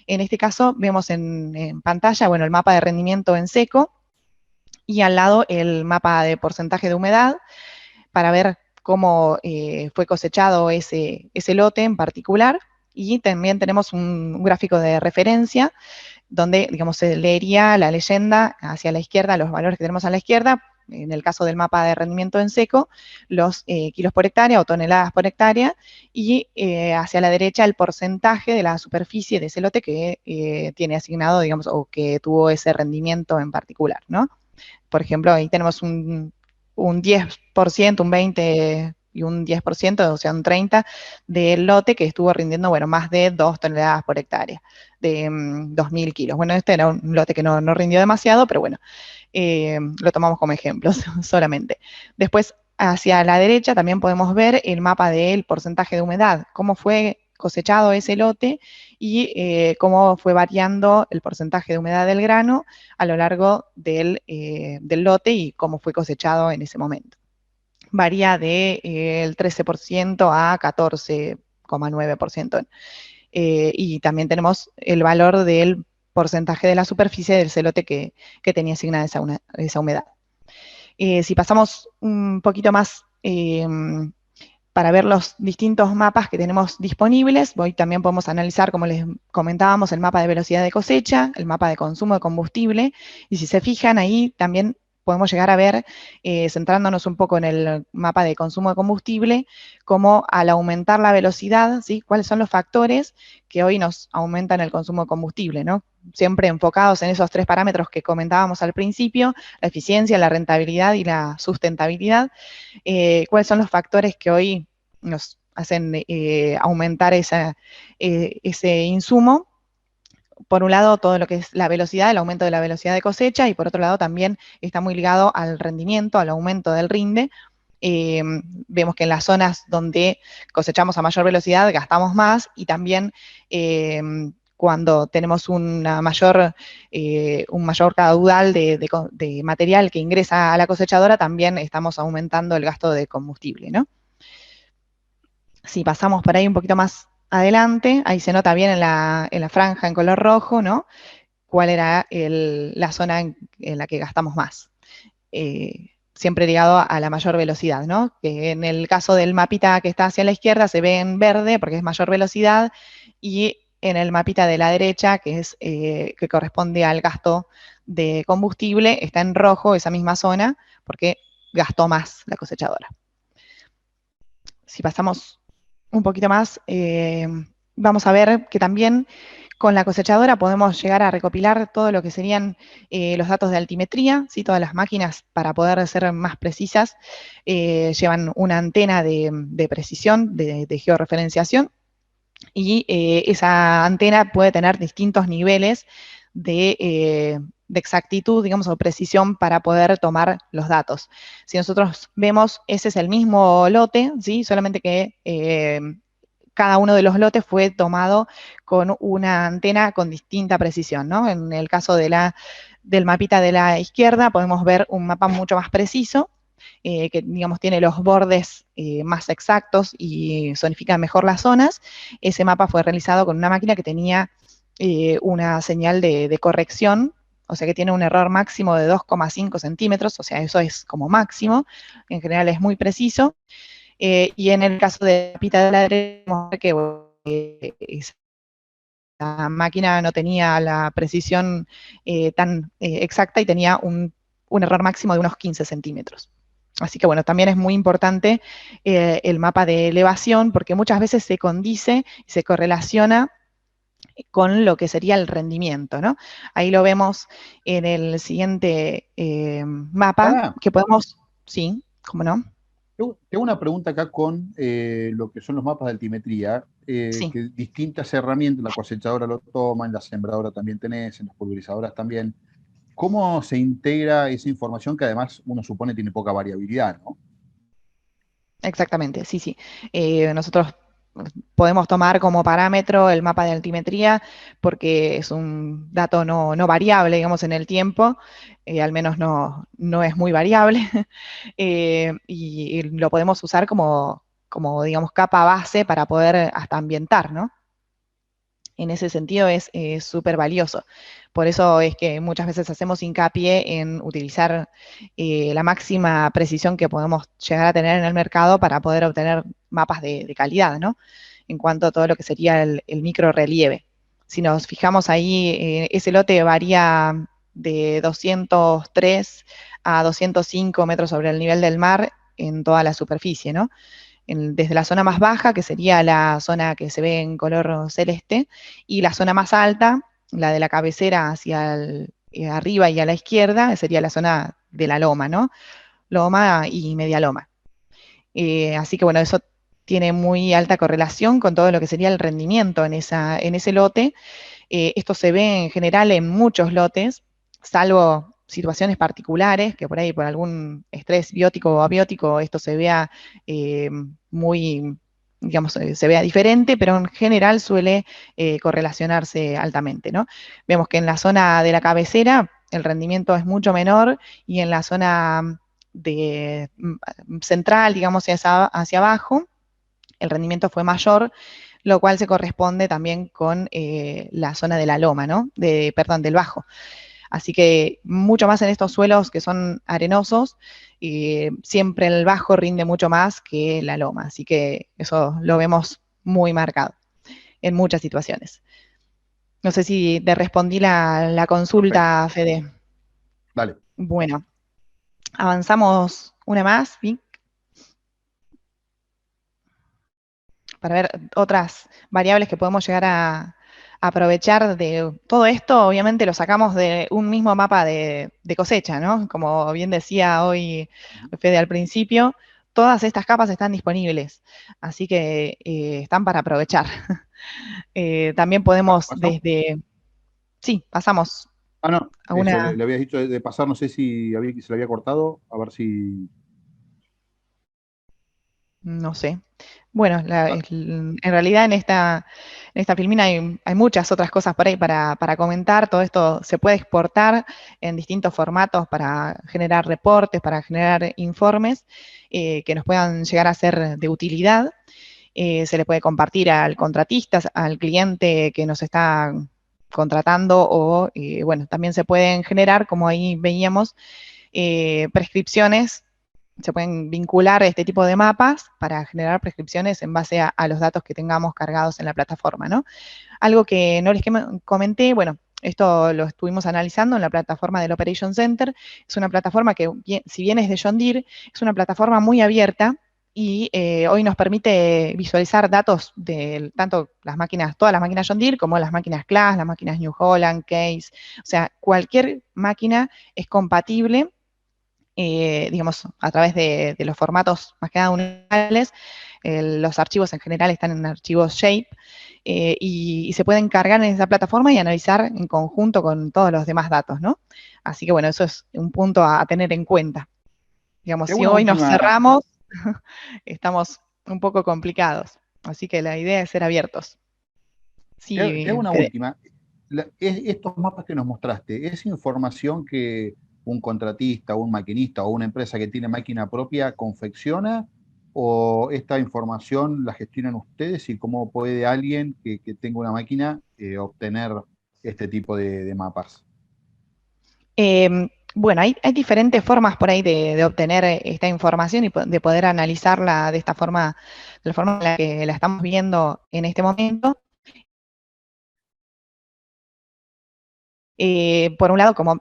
En este caso vemos en pantalla, bueno, el mapa de rendimiento en seco y al lado el mapa de porcentaje de humedad para ver cómo fue cosechado ese lote en particular. Y también tenemos un gráfico de referencia donde, digamos, se leería la leyenda hacia la izquierda, los valores que tenemos a la izquierda, en el caso del mapa de rendimiento en seco, los kilos por hectárea o toneladas por hectárea, y hacia la derecha el porcentaje de la superficie de ese lote que tiene asignado, digamos, o que tuvo ese rendimiento en particular, ¿no? Por ejemplo, ahí tenemos un 10%, un 20% y un 10%, o sea, un 30% del lote que estuvo rindiendo, bueno, más de 2 toneladas por hectárea, de 2.000 kilos. Bueno, este era un lote que no rindió demasiado, pero bueno, lo tomamos como ejemplo solamente. Después, hacia la derecha también podemos ver el mapa del porcentaje de humedad, cómo fue cosechado ese lote y cómo fue variando el porcentaje de humedad del grano a lo largo del lote y cómo fue cosechado en ese momento. Varía del 13% a 14,9%. Y también tenemos el valor del porcentaje de la superficie del celote que tenía asignada esa humedad. Si pasamos un poquito más para ver los distintos mapas que tenemos disponibles, hoy también podemos analizar, como les comentábamos, el mapa de velocidad de cosecha, el mapa de consumo de combustible, y si se fijan ahí también podemos llegar a ver, centrándonos un poco en el mapa de consumo de combustible, cómo al aumentar la velocidad, ¿sí? Cuáles son los factores que hoy nos aumentan el consumo de combustible, ¿no? Siempre enfocados en esos 3 parámetros que comentábamos al principio, la eficiencia, la rentabilidad y la sustentabilidad. ¿Cuáles son los factores que hoy nos hacen aumentar ese insumo? Por un lado, todo lo que es la velocidad, el aumento de la velocidad de cosecha, y por otro lado también está muy ligado al rendimiento, al aumento del rinde. Vemos que en las zonas donde cosechamos a mayor velocidad gastamos más, y también cuando tenemos un mayor caudal de material que ingresa a la cosechadora, también estamos aumentando el gasto de combustible, ¿no? Si pasamos por ahí un poquito más adelante, ahí se nota bien en la franja en color rojo, ¿no? Cuál era la zona en la que gastamos más. Siempre ligado a la mayor velocidad, ¿no? Que en el caso del mapita que está hacia la izquierda se ve en verde porque es mayor velocidad, y en el mapita de la derecha, que corresponde al gasto de combustible, está en rojo esa misma zona porque gastó más la cosechadora. Si pasamos un poquito más, vamos a ver que también con la cosechadora podemos llegar a recopilar todo lo que serían los datos de altimetría, ¿sí? Todas las máquinas, para poder ser más precisas, llevan una antena de precisión, de georreferenciación, y esa antena puede tener distintos niveles de exactitud, digamos, o precisión para poder tomar los datos. Si nosotros vemos, ese es el mismo lote, ¿sí? Solamente que cada uno de los lotes fue tomado con una antena con distinta precisión, ¿no? En el caso del mapita de la izquierda podemos ver un mapa mucho más preciso, que, digamos, tiene los bordes más exactos y zonifica mejor las zonas. Ese mapa fue realizado con una máquina que tenía una señal de corrección, o sea que tiene un error máximo de 2,5 centímetros, o sea, eso es como máximo, en general es muy preciso. Y en el caso de la mapita de la derecha, que esa máquina no tenía la precisión tan exacta y tenía un error máximo de unos 15 centímetros. Así que bueno, también es muy importante el mapa de elevación, porque muchas veces se condice y se correlaciona con lo que sería el rendimiento, ¿no? Ahí lo vemos en el siguiente mapa, que podemos, sí, ¿cómo no? Tengo una pregunta acá con lo que son los mapas de altimetría, Sí. que distintas herramientas, la cosechadora lo toma, en la sembradora también tenés, en las pulverizadoras también. ¿Cómo se integra esa información que además uno supone tiene poca variabilidad, ¿no? Exactamente, sí, sí. Nosotros podemos tomar como parámetro el mapa de altimetría porque es un dato no variable, digamos, en el tiempo, al menos no es muy variable, y lo podemos usar como, digamos, capa base para poder hasta ambientar, ¿no? En ese sentido es súper valioso. Por eso es que muchas veces hacemos hincapié en utilizar la máxima precisión que podemos llegar a tener en el mercado para poder obtener mapas de calidad, ¿no? En cuanto a todo lo que sería el micro relieve. Si nos fijamos ahí, ese lote varía de 203 a 205 metros sobre el nivel del mar en toda la superficie, ¿no? Desde la zona más baja, que sería la zona que se ve en color celeste, y la zona más alta, la de la cabecera hacia arriba y a la izquierda, sería la zona de la loma, ¿no? Loma y media loma. Así que bueno, eso tiene muy alta correlación con todo lo que sería el rendimiento en ese lote. Esto se ve en general en muchos lotes, salvo situaciones particulares, que por ahí por algún estrés biótico o abiótico esto se vea muy, digamos, se vea diferente, pero en general suele correlacionarse altamente, ¿no? Vemos que en la zona de la cabecera el rendimiento es mucho menor y en la zona central, digamos, hacia abajo, el rendimiento fue mayor, lo cual se corresponde también con la zona de la loma, ¿no? Perdón, del bajo. Así que mucho más en estos suelos que son arenosos, siempre el bajo rinde mucho más que la loma, así que eso lo vemos muy marcado en muchas situaciones. No sé si te respondí la consulta, Fede. Dale. Bueno, avanzamos una más, Vic, para ver otras variables que podemos llegar a aprovechar de todo esto. Obviamente lo sacamos de un mismo mapa de cosecha, ¿no? Como bien decía hoy Fede al principio, todas estas capas están disponibles, así que están para aprovechar. También podemos desde... Sí, pasamos. Ah, no, a una... eso, le habías dicho de pasar, no sé si se le había cortado, a ver si... No sé. Bueno, en realidad en esta filmina hay muchas otras cosas por ahí para comentar. Todo esto se puede exportar en distintos formatos para generar reportes, para generar informes que nos puedan llegar a ser de utilidad. Se le puede compartir al contratista, al cliente que nos está contratando o, bueno, también se pueden generar, como ahí veíamos, prescripciones. Se pueden vincular este tipo de mapas para generar prescripciones en base a los datos que tengamos cargados en la plataforma, ¿no? Algo que no les comenté, bueno, esto lo estuvimos analizando en la plataforma del Operation Center. Es una plataforma que, si bien es de John Deere, es una plataforma muy abierta y hoy nos permite visualizar datos de tanto las máquinas, todas las máquinas John Deere, como las máquinas Claas, las máquinas New Holland, Case. O sea, cualquier máquina es compatible, digamos, a través de los formatos más que nada unales. Los archivos en general están en archivos shape y se pueden cargar en esa plataforma y analizar en conjunto con todos los demás datos, ¿no? Así que bueno, eso es un punto a tener en cuenta. Digamos, si hoy nos cerramos, estamos un poco complicados. Así que la idea es ser abiertos. Sí, te hago una última. Estos mapas que nos mostraste, ¿es información que un contratista, un maquinista o una empresa que tiene máquina propia confecciona? ¿O esta información la gestionan ustedes? ¿Y cómo puede alguien que tenga una máquina obtener este tipo de mapas? Bueno, hay diferentes formas por ahí de obtener esta información y de poder analizarla de la forma en la que la estamos viendo en este momento. Por un lado, como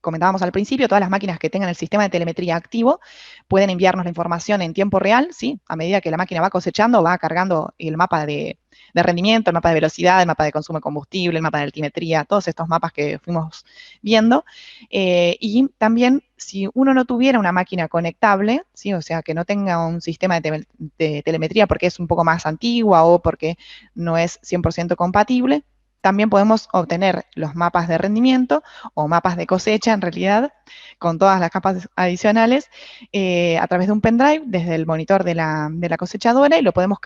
comentábamos al principio, todas las máquinas que tengan el sistema de telemetría activo pueden enviarnos la información en tiempo real, ¿sí? A medida que la máquina va cosechando, va cargando el mapa de rendimiento, el mapa de velocidad, el mapa de consumo de combustible, el mapa de altimetría, todos estos mapas que fuimos viendo. Y también, si uno no tuviera una máquina conectable, ¿sí? O sea, que no tenga un sistema de telemetría porque es un poco más antigua o porque no es 100% compatible, también podemos obtener los mapas de rendimiento o mapas de cosecha, en realidad, con todas las capas adicionales, a través de un pendrive desde el monitor de la cosechadora, y lo podemos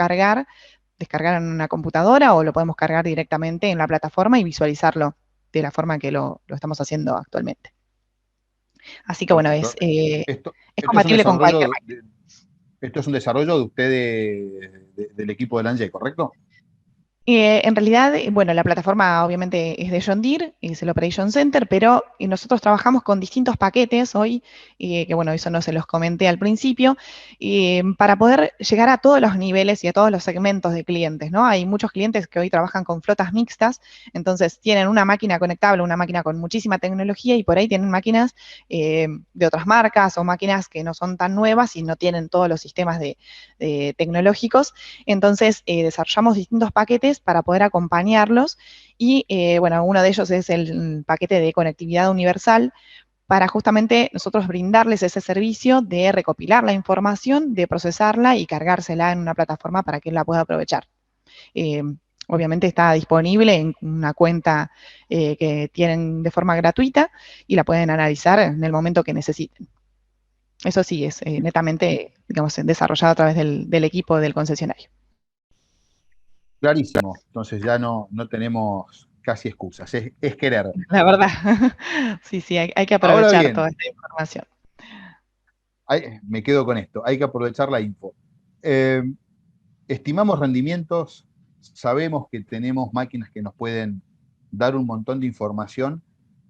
descargar en una computadora o lo podemos cargar directamente en la plataforma y visualizarlo de la forma que lo estamos haciendo actualmente. Así que bueno, es compatible con cualquier máquina. Esto es un desarrollo de ustedes, del equipo de LANGE, ¿correcto? En realidad, bueno, la plataforma obviamente es de John Deere, es el Operation Center, pero nosotros trabajamos con distintos paquetes hoy, que bueno, eso no se los comenté al principio, para poder llegar a todos los niveles y a todos los segmentos de clientes, ¿no? Hay muchos clientes que hoy trabajan con flotas mixtas, entonces tienen una máquina conectable, una máquina con muchísima tecnología, y por ahí tienen máquinas de otras marcas o máquinas que no son tan nuevas y no tienen todos los sistemas tecnológicos. Entonces, desarrollamos distintos paquetes para poder acompañarlos y, bueno, uno de ellos es el paquete de conectividad universal para justamente nosotros brindarles ese servicio de recopilar la información, de procesarla y cargársela en una plataforma para que él la pueda aprovechar. obviamente está disponible en una cuenta que tienen de forma gratuita y la pueden analizar en el momento que necesiten. Eso sí, es netamente, digamos, desarrollado a través del equipo del concesionario. Clarísimo. Entonces ya no tenemos casi excusas. Es querer. La verdad, sí, hay que Ahora aprovechar bien, toda esta información. me quedo con esto. Hay que aprovechar la info. Eh, Estimamos rendimientos, sabemos que tenemos máquinas que nos pueden dar un montón de información.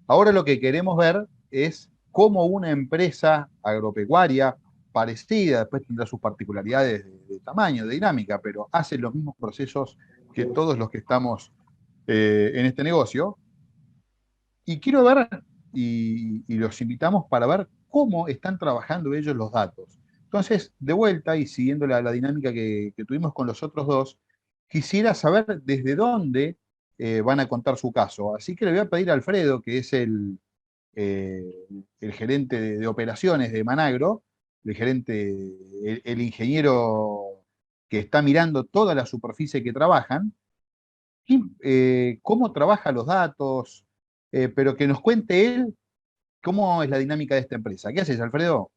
Ahora lo que queremos ver es cómo una empresa agropecuaria parecida, después tendrá sus particularidades de tamaño, de dinámica, pero hace los mismos procesos que todos los que estamos en este negocio. Y quiero ver, y los invitamos para ver cómo están trabajando ellos los datos. Entonces, de vuelta y siguiendo la dinámica que tuvimos con los otros dos, quisiera saber desde dónde van a contar su caso. Así que le voy a pedir a Alfredo, que es eh, el gerente de operaciones de Managro, el gerente, el ingeniero que está mirando toda la superficie que trabajan, y, cómo trabaja los datos, pero que nos cuente él cómo es la dinámica de esta empresa. ¿Qué haces, Alfredo?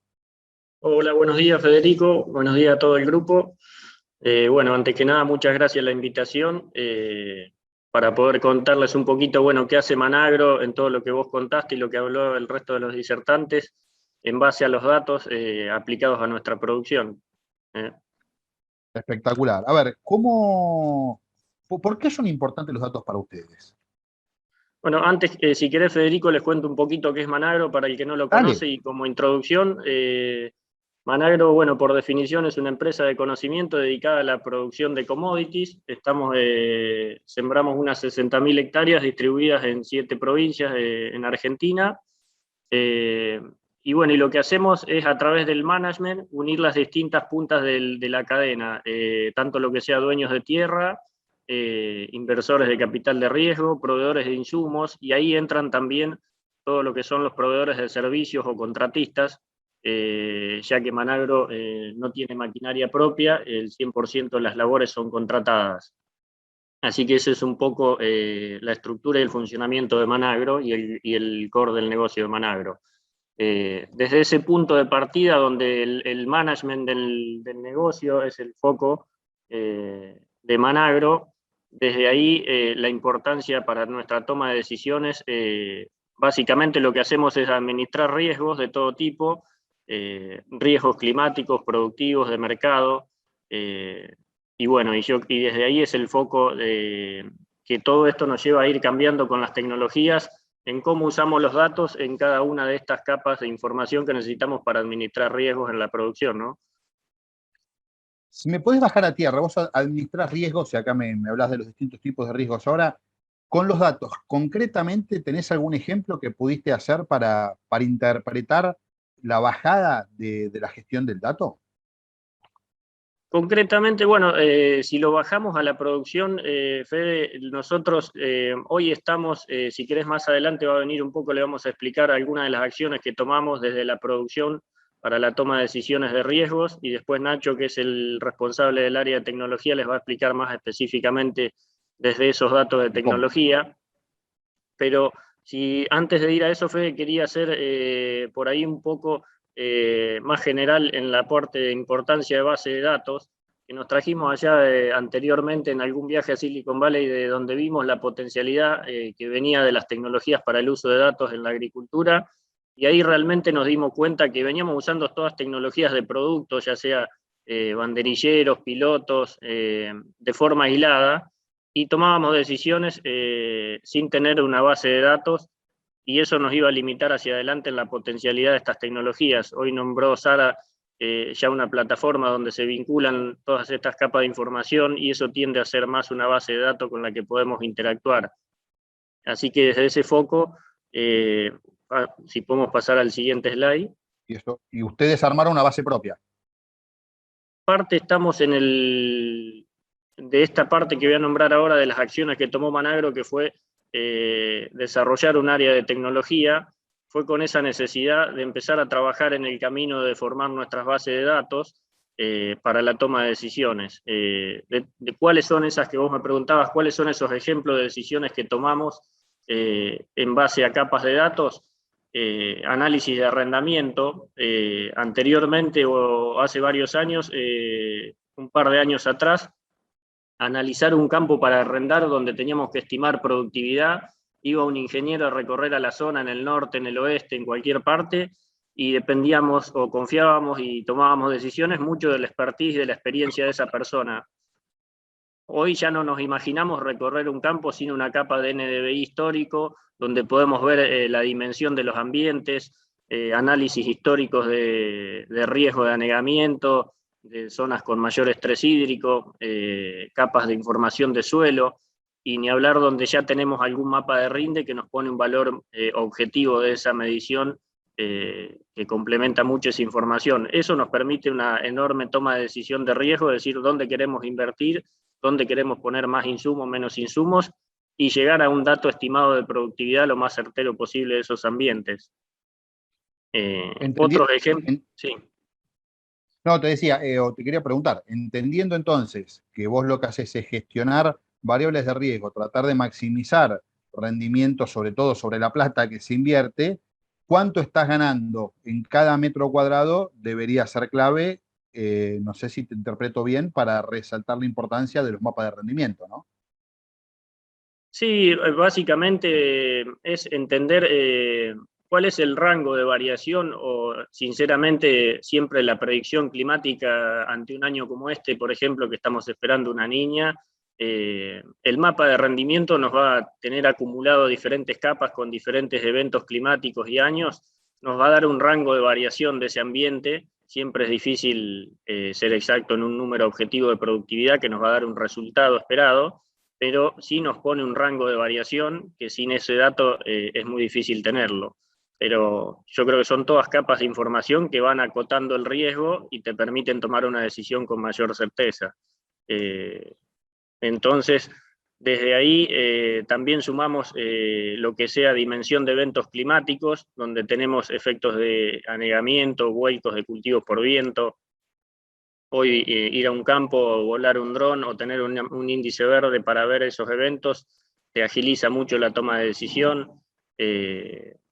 Hola, buenos días Federico, buenos días a todo el grupo. Bueno, antes que nada, muchas gracias por la invitación para poder contarles un poquito, bueno, qué hace Managro en todo lo que vos contaste y lo que habló el resto de los disertantes en base a los datos aplicados a nuestra producción. Espectacular. A ver, ¿por qué son importantes los datos para ustedes? Bueno, antes, si querés, Federico, les cuento un poquito qué es Managro para el que no lo Dale. conoce y como introducción, Managro, bueno, por definición es una empresa de conocimiento dedicada a la producción de commodities. Sembramos unas 60.000 hectáreas distribuidas en 7 provincias en Argentina. Y bueno, y lo que hacemos es a través del management unir las distintas puntas de la cadena, tanto lo que sea dueños de tierra, inversores de capital de riesgo, proveedores de insumos, y ahí entran también todo lo que son los proveedores de servicios o contratistas, ya que Managro no tiene maquinaria propia, el 100% de las labores son contratadas. Así que ese es un poco la estructura y el funcionamiento de Managro y el core del negocio de Managro. Desde ese punto de partida donde el management del negocio es el foco de Managro, desde ahí la importancia para nuestra toma de decisiones, básicamente lo que hacemos es administrar riesgos de todo tipo, riesgos climáticos, productivos, de mercado, y bueno, y desde ahí es el foco de que todo esto nos lleva a ir cambiando con las tecnologías en cómo usamos los datos en cada una de estas capas de información que necesitamos para administrar riesgos en la producción, ¿no? Si me podés bajar a tierra, vos administrás riesgos, y acá me hablas de los distintos tipos de riesgos. Ahora, con los datos, concretamente, ¿tenés algún ejemplo que pudiste hacer para interpretar la bajada de la gestión del dato? Concretamente, bueno, si lo bajamos a la producción, Fede, nosotros hoy estamos, si querés más adelante va a venir un poco, le vamos a explicar algunas de las acciones que tomamos desde la producción para la toma de decisiones de riesgos, y después Nacho, que es el responsable del área de tecnología, les va a explicar más específicamente desde esos datos de tecnología. Pero si antes de ir a eso, Fede, quería hacer por ahí un poco más general en la aporte de importancia de base de datos, que nos trajimos allá anteriormente en algún viaje a Silicon Valley, de donde vimos la potencialidad que venía de las tecnologías para el uso de datos en la agricultura, y ahí realmente nos dimos cuenta que veníamos usando todas tecnologías de productos, ya sea banderilleros, pilotos, de forma aislada, y tomábamos decisiones sin tener una base de datos, y eso nos iba a limitar hacia adelante en la potencialidad de estas tecnologías. Hoy nombró Sara ya una plataforma donde se vinculan todas estas capas de información, y eso tiende a ser más una base de datos con la que podemos interactuar. Así que desde ese foco, si podemos pasar al siguiente slide. Y ustedes armaron una base propia. Parte estamos de esta parte que voy a nombrar ahora, de las acciones que tomó Managro, que fue desarrollar un área de tecnología. Fue con esa necesidad de empezar a trabajar en el camino de formar nuestras bases de datos, para la toma de decisiones. De cuáles son esas que vos me preguntabas, cuáles son esos ejemplos de decisiones que tomamos en base a capas de datos. Análisis de arrendamiento, anteriormente o hace varios años, un par de años atrás, analizar un campo para arrendar donde teníamos que estimar productividad, iba un ingeniero a recorrer a la zona en el norte, en el oeste, en cualquier parte, y dependíamos o confiábamos y tomábamos decisiones mucho del expertise, de la experiencia de esa persona. Hoy ya no nos imaginamos recorrer un campo sin una capa de NDVI histórico, donde podemos ver la dimensión de los ambientes, análisis históricos de riesgo de anegamiento, de zonas con mayor estrés hídrico, capas de información de suelo, y ni hablar donde ya tenemos algún mapa de rinde que nos pone un valor objetivo de esa medición que complementa mucho esa información. Eso nos permite una enorme toma de decisión de riesgo, es decir, dónde queremos invertir, dónde queremos poner más insumos, menos insumos, y llegar a un dato estimado de productividad lo más certero posible de esos ambientes. Otros ejemplos, sí. No, te decía, o te quería preguntar, entendiendo entonces que vos lo que haces es gestionar variables de riesgo, tratar de maximizar rendimiento, sobre todo sobre la plata que se invierte, ¿cuánto estás ganando en cada metro cuadrado? Debería ser clave, no sé si te interpreto bien, para resaltar la importancia de los mapas de rendimiento, ¿no? Sí, básicamente es entender cuál es el rango de variación o, sinceramente, siempre la predicción climática ante un año como este, por ejemplo, que estamos esperando una niña. El mapa de rendimiento nos va a tener acumulado diferentes capas con diferentes eventos climáticos y años, nos va a dar un rango de variación de ese ambiente. Siempre es difícil ser exacto en un número objetivo de productividad que nos va a dar un resultado esperado, pero sí nos pone un rango de variación que sin ese dato es muy difícil tenerlo. Pero yo creo que son todas capas de información que van acotando el riesgo y te permiten tomar una decisión con mayor certeza. Entonces, desde ahí también sumamos lo que sea dimensión de eventos climáticos, donde tenemos efectos de anegamiento, vuelcos de cultivos por viento. Hoy ir a un campo, volar un dron o tener un índice verde para ver esos eventos te agiliza mucho la toma de decisión.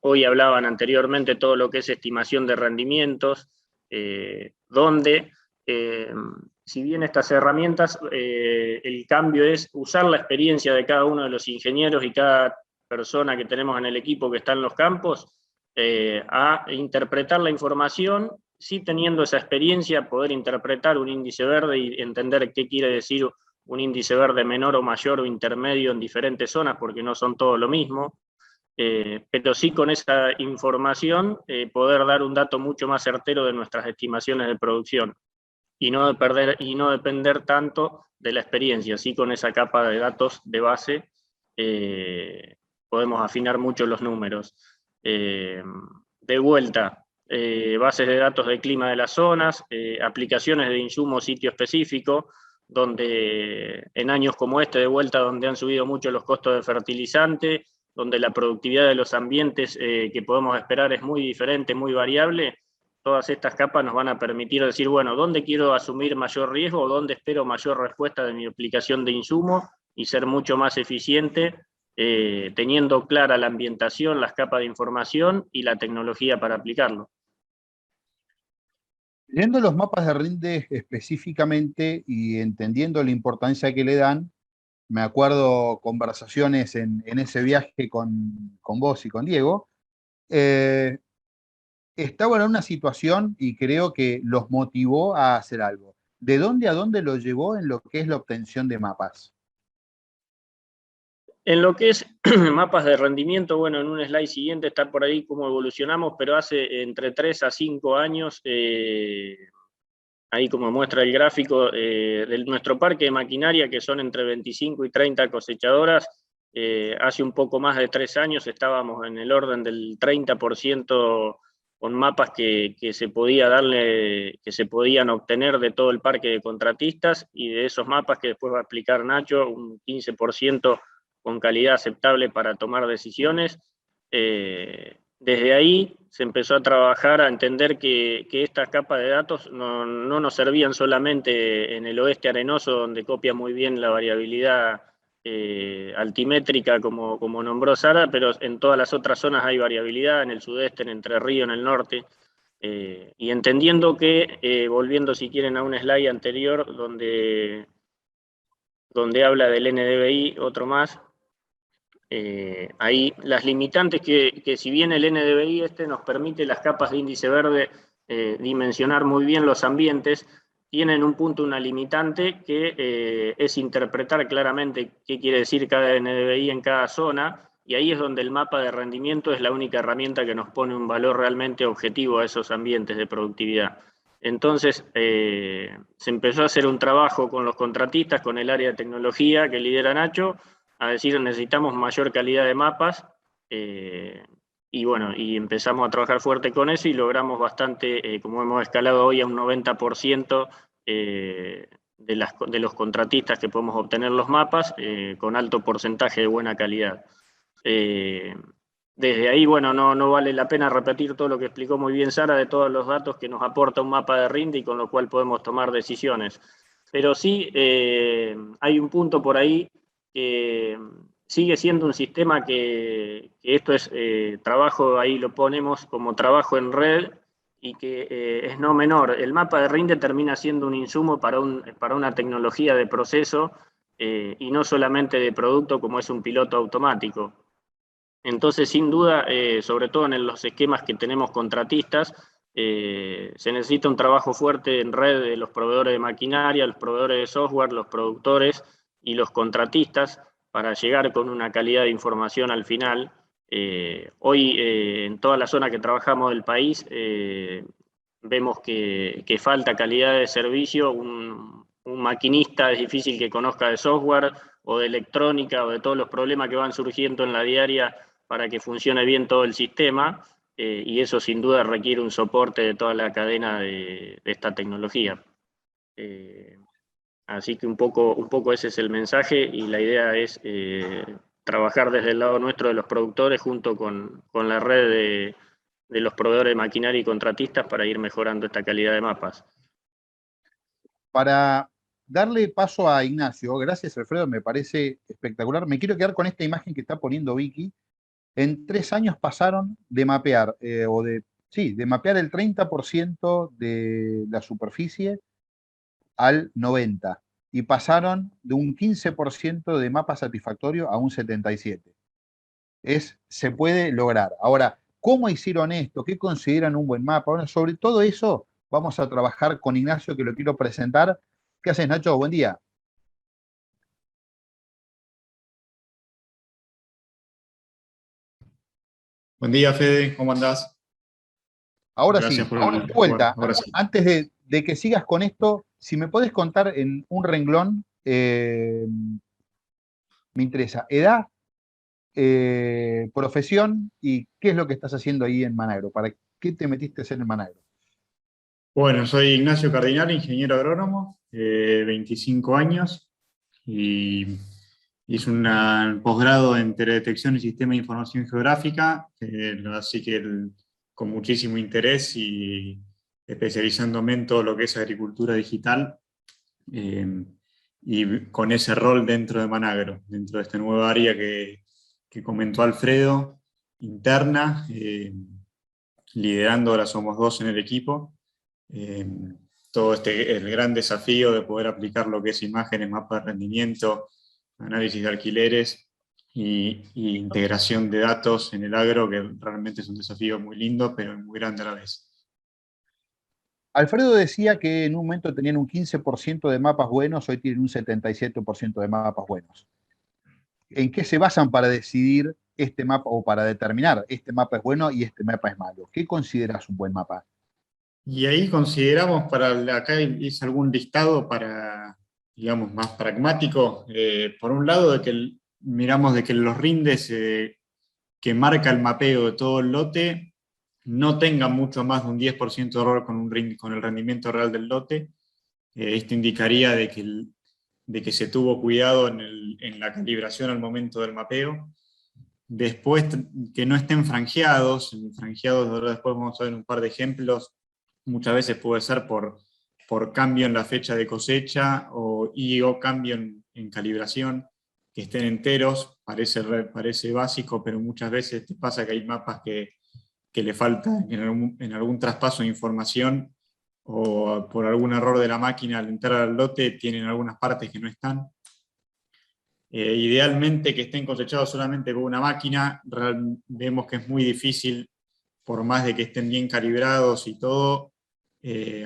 Hoy hablaban anteriormente todo lo que es estimación de rendimientos, donde si bien estas herramientas, el cambio es usar la experiencia de cada uno de los ingenieros y cada persona que tenemos en el equipo que está en los campos, a interpretar la información, sí teniendo esa experiencia, poder interpretar un índice verde y entender qué quiere decir un índice verde menor o mayor o intermedio en diferentes zonas, porque no son todo lo mismo, pero sí con esa información poder dar un dato mucho más certero de nuestras estimaciones de producción y no depender tanto de la experiencia. Sí, con esa capa de datos de base podemos afinar mucho los números. De vuelta, bases de datos de clima de las zonas, aplicaciones de insumo sitio específico, donde en años como este, de vuelta, donde han subido mucho los costos de fertilizante, donde la productividad de los ambientes que podemos esperar es muy diferente, muy variable, todas estas capas nos van a permitir decir, bueno, ¿dónde quiero asumir mayor riesgo o dónde espero mayor respuesta de mi aplicación de insumo y ser mucho más eficiente, teniendo clara la ambientación, las capas de información y la tecnología para aplicarlo? Viendo los mapas de rinde específicamente y entendiendo la importancia que le dan, me acuerdo conversaciones en ese viaje con vos y con Diego, estaban en una situación y creo que los motivó a hacer algo. ¿De dónde a dónde lo llevó en lo que es la obtención de mapas? En lo que es mapas de rendimiento, bueno, en un slide siguiente está por ahí cómo evolucionamos, pero hace entre 3 a 5 años, ahí como muestra el gráfico, de nuestro parque de maquinaria, que son entre 25 y 30 cosechadoras, hace un poco más de 3 años estábamos en el orden del 30% con mapas que se podía darle, que se podían obtener de todo el parque de contratistas, y de esos mapas que después va a explicar Nacho, un 15% con calidad aceptable para tomar decisiones. Desde ahí se empezó a trabajar, a entender que estas capas de datos no nos servían solamente en el oeste arenoso, donde copia muy bien la variabilidad altimétrica, como nombró Sara, pero en todas las otras zonas hay variabilidad, en el sudeste, en Entre Ríos, en el norte, y entendiendo que, volviendo si quieren a un slide anterior, donde habla del NDVI, otro más, ahí las limitantes que si bien el NDVI nos permite las capas de índice verde dimensionar muy bien los ambientes, tienen un punto, una limitante que es interpretar claramente qué quiere decir cada NDVI en cada zona, y ahí es donde el mapa de rendimiento es la única herramienta que nos pone un valor realmente objetivo a esos ambientes de productividad. Entonces se empezó a hacer un trabajo con los contratistas, con el área de tecnología que lidera Nacho, a decir necesitamos mayor calidad de mapas, y bueno, y empezamos a trabajar fuerte con eso y logramos bastante, como hemos escalado hoy a un 90% de los contratistas que podemos obtener los mapas, con alto porcentaje de buena calidad. Desde ahí, bueno, no vale la pena repetir todo lo que explicó muy bien Sara de todos los datos que nos aporta un mapa de RIND y con lo cual podemos tomar decisiones. Pero sí hay un punto por ahí que sigue siendo un sistema que esto es trabajo, ahí lo ponemos como trabajo en red, y que es no menor. El mapa de RIND termina siendo un insumo para una tecnología de proceso y no solamente de producto como es un piloto automático. Entonces, sin duda, sobre todo en los esquemas que tenemos contratistas, se necesita un trabajo fuerte en red de los proveedores de maquinaria, los proveedores de software, los productores y los contratistas para llegar con una calidad de información al final. Hoy, en toda la zona que trabajamos del país, vemos que falta calidad de servicio. Un maquinista es difícil que conozca de software o de electrónica o de todos los problemas que van surgiendo en la diaria para que funcione bien todo el sistema, y eso sin duda requiere un soporte de toda la cadena de esta tecnología. Así que un poco ese es el mensaje, y la idea es trabajar desde el lado nuestro de los productores junto con la red de los proveedores de maquinaria y contratistas para ir mejorando esta calidad de mapas. Para darle paso a Ignacio, gracias Alfredo, me parece espectacular. Me quiero quedar con esta imagen que está poniendo Vicky. En 3 años pasaron de mapear, de mapear el 30% de la superficie al 90%, y pasaron de un 15% de mapa satisfactorio a un 77%. Se puede lograr. Ahora, ¿cómo hicieron esto? ¿Qué consideran un buen mapa? Bueno, sobre todo eso vamos a trabajar con Ignacio, que lo quiero presentar. ¿Qué haces, Nacho? Buen día. Buen día, Fede, ¿cómo andás? Ahora Gracias sí, por ahora de vuelta. ahora sí. Antes de que sigas con esto, si me podés contar en un renglón, me interesa, edad, profesión y qué es lo que estás haciendo ahí en Managro. ¿Para qué te metiste a hacer en Managro? Bueno, soy Ignacio Cardinal, ingeniero agrónomo, 25 años, y hice un posgrado en teledetección y sistema de información geográfica, así que con muchísimo interés y especializándome en todo lo que es agricultura digital, y con ese rol dentro de Managro, dentro de esta nueva área que comentó Alfredo, interna, liderando, ahora somos 2 en el equipo. Todo el gran desafío de poder aplicar lo que es imágenes, mapa de rendimiento, análisis de alquileres y integración de datos en el agro, que realmente es un desafío muy lindo, pero muy grande a la vez. Alfredo decía que en un momento tenían un 15% de mapas buenos, hoy tienen un 77% de mapas buenos. ¿En qué se basan para decidir este mapa, o para determinar este mapa es bueno y este mapa es malo? ¿Qué consideras un buen mapa? Y ahí consideramos, acá hice algún listado para, digamos, más pragmático. Por un lado, miramos de que los rindes que marca el mapeo de todo el lote no tengan mucho más de un 10% de error con el rendimiento real del lote. Esto indicaría de que se tuvo cuidado en la calibración al momento del mapeo. Después, que no estén franjeados. Franjeados, ahora después vamos a ver un par de ejemplos. Muchas veces puede ser por cambio en la fecha de cosecha o cambio en calibración. Que estén enteros, parece básico, pero muchas veces te pasa que hay mapas que le falta en algún traspaso de información o por algún error de la máquina al entrar al lote tienen algunas partes que no están. Idealmente que estén cosechados solamente con una máquina. Vemos que es muy difícil, por más de que estén bien calibrados y todo,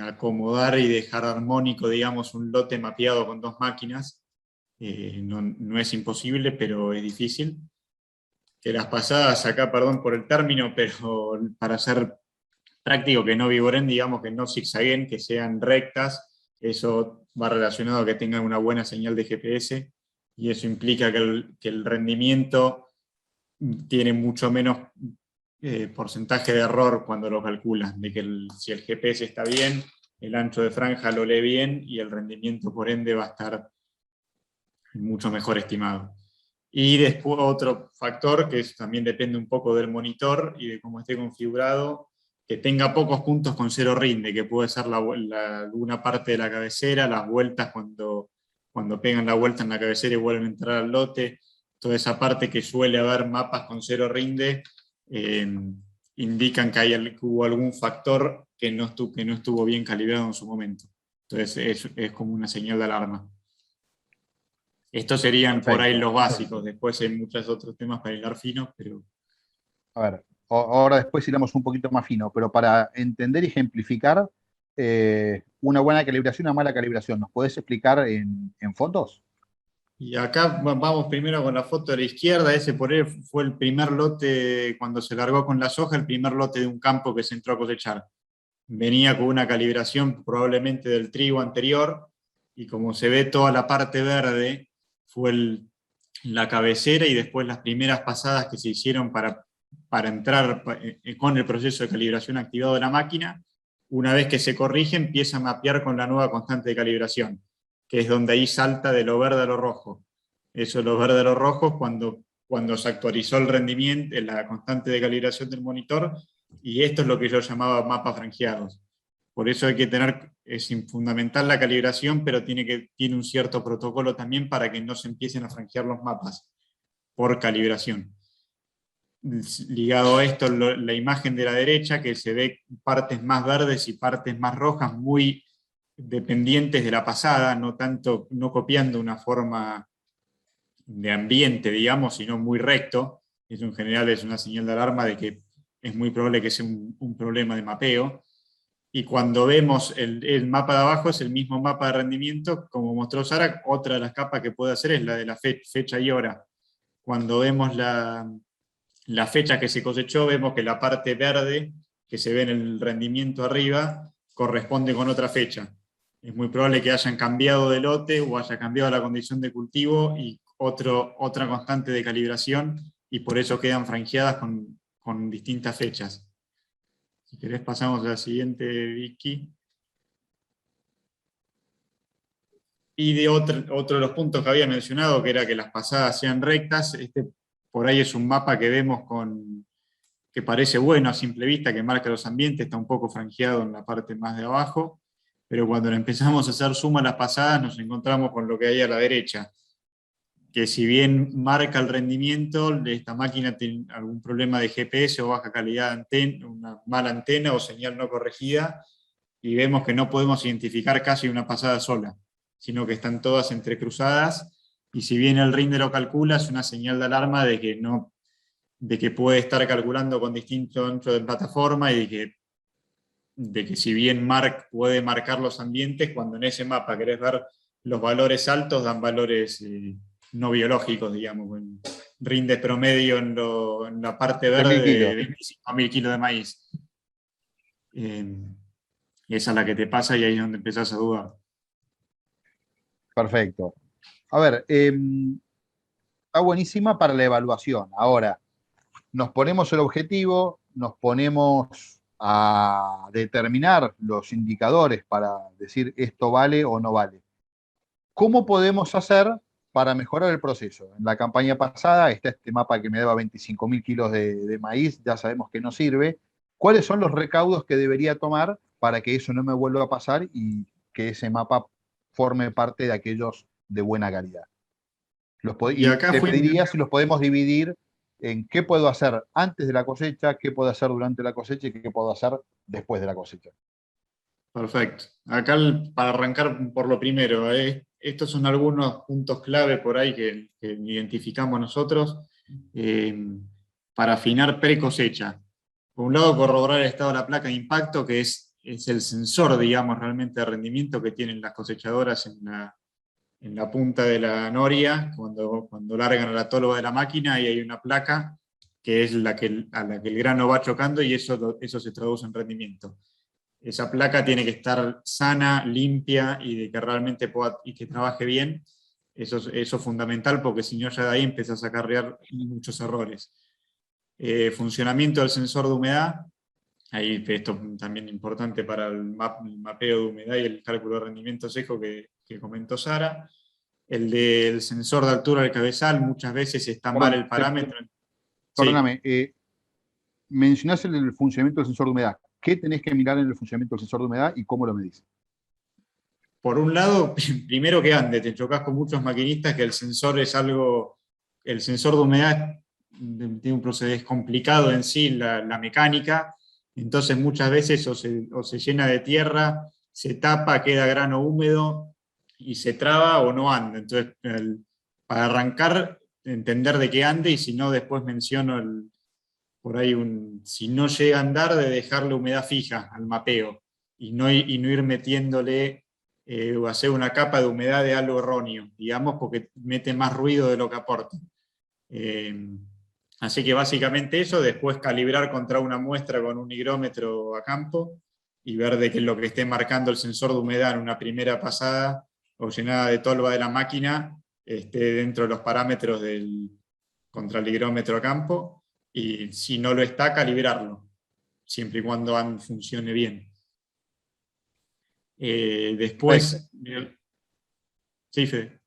acomodar y dejar armónico, digamos, un lote mapeado con 2 máquinas. No es imposible, pero es difícil. Que las pasadas, acá perdón por el término, pero para ser práctico, que no vigoren, digamos, que no zigzaguen, que sean rectas. Eso va relacionado a que tengan una buena señal de GPS, y eso implica que el rendimiento tiene mucho menos porcentaje de error cuando lo calculan, de que si el GPS está bien, el ancho de franja lo lee bien, y el rendimiento por ende va a estar mucho mejor estimado. Y después otro factor, que también depende un poco del monitor y de cómo esté configurado, que tenga pocos puntos con 0 rinde, que puede ser alguna parte de la cabecera, las vueltas cuando pegan la vuelta en la cabecera y vuelven a entrar al lote, toda esa parte que suele haber mapas con 0 rinde, indican que hubo algún factor que no estuvo bien calibrado en su momento. Entonces es como una señal de alarma. Estos serían por ahí los básicos. Después hay muchos otros temas para hilar fino, pero... A ver, ahora después iremos un poquito más fino, pero para entender y ejemplificar una buena calibración, una mala calibración, ¿nos podés explicar en fotos? Y acá vamos primero con la foto de la izquierda. Ese por ahí fue el primer lote, cuando se largó con la soja, el primer lote de un campo que se entró a cosechar. Venía con una calibración probablemente del trigo anterior, y como se ve toda la parte verde, fue la cabecera y después las primeras pasadas que se hicieron para entrar con el proceso de calibración activado de la máquina. Una vez que se corrige, empieza a mapear con la nueva constante de calibración, que es donde ahí salta de lo verde a lo rojo. Eso, lo verde a lo rojo, cuando se actualizó el rendimiento, la constante de calibración del monitor, y esto es lo que yo llamaba mapas franjeados. Por eso es fundamental la calibración, pero tiene un cierto protocolo también para que no se empiecen a franjear los mapas por calibración. Ligado a esto, la imagen de la derecha, que se ve partes más verdes y partes más rojas, muy dependientes de la pasada, no copiando una forma de ambiente, digamos, sino muy recto. Eso en general es una señal de alarma de que es muy probable que sea un problema de mapeo. Y cuando vemos el mapa de abajo, es el mismo mapa de rendimiento, como mostró Sara. Otra de las capas que puede hacer es la de la fecha y hora. Cuando vemos la fecha que se cosechó, vemos que la parte verde que se ve en el rendimiento arriba corresponde con otra fecha. Es muy probable que hayan cambiado de lote o haya cambiado la condición de cultivo y otra constante de calibración, y por eso quedan franjeadas con distintas fechas. Si querés pasamos a la siguiente, Vicky. Y de otro de los puntos que había mencionado, que era que las pasadas sean rectas. Por ahí es un mapa que vemos que parece bueno a simple vista, que marca los ambientes, está un poco franjeado en la parte más de abajo, pero cuando empezamos a hacer suma a las pasadas nos encontramos con lo que hay a la derecha, que si bien marca el rendimiento, esta máquina tiene algún problema de GPS o baja calidad de antena, una mala antena o señal no corregida, y vemos que no podemos identificar casi una pasada sola, sino que están todas entrecruzadas, y si bien el rinde lo calcula, es una señal de alarma de que puede estar calculando con distinto ancho de plataforma, y de que si bien puede marcar los ambientes, cuando en ese mapa querés ver los valores altos, dan valores no biológicos, digamos, rinde promedio en la parte verde de 25.000 kilos de maíz. Y esa es la que te pasa, y ahí es donde empezás a dudar. Perfecto. A ver, está buenísima para la evaluación. Ahora, nos ponemos el objetivo, nos ponemos a determinar los indicadores para decir esto vale o no vale. ¿Cómo podemos hacer para mejorar el proceso. En la campaña pasada está este mapa que me daba 25.000 kilos de maíz, ya sabemos que no sirve. ¿Cuáles son los recaudos que debería tomar para que eso no me vuelva a pasar y que ese mapa forme parte de aquellos de buena calidad? Y Y acá te fue, pediría si los podemos dividir en qué puedo hacer antes de la cosecha, qué puedo hacer durante la cosecha y qué puedo hacer después de la cosecha. perfecto. Acá para arrancar por lo primero, estos son algunos puntos clave por ahí que identificamos nosotros para afinar pre-cosecha. Por un lado, corroborar el estado de la placa de impacto, que es el sensor, digamos, realmente de rendimiento que tienen las cosechadoras en la punta de la noria, cuando largan a la tolva de la máquina, y hay una placa que es a la que el grano va chocando, y eso se traduce en rendimiento. Esa placa tiene que estar sana, limpia, y de que realmente y que trabaje bien. Eso es fundamental, porque si no, ya de ahí empiezas a acarrear muchos errores. Funcionamiento del sensor de humedad. Ahí esto también importante para el mapeo de humedad y el cálculo de rendimiento seco que comentó Sara. El del sensor de altura del cabezal, muchas veces está mal el parámetro. Perdóname, mencionás el funcionamiento del sensor de humedad. ¿Qué tenés que mirar en el funcionamiento del sensor de humedad y cómo lo medís? Por un lado, primero que ande, te chocas con muchos maquinistas que el sensor de humedad tiene un proceso complicado en sí, la mecánica, entonces muchas veces o se llena de tierra, se tapa, queda grano húmedo y se traba o no anda. Entonces, para arrancar, entender de qué ande, y si no, después menciono por ahí si no llega a andar, de dejarle humedad fija al mapeo y no ir metiéndole o hacer una capa de humedad de algo erróneo, digamos, porque mete más ruido de lo que aporta. Así que básicamente eso, después calibrar contra una muestra con un higrómetro a campo y ver de que lo que esté marcando el sensor de humedad en una primera pasada o llenada de tolva de la máquina esté dentro de los parámetros contra el higrómetro a campo, y si no lo está, calibrarlo, siempre y cuando funcione bien. Después... Sí, Fede.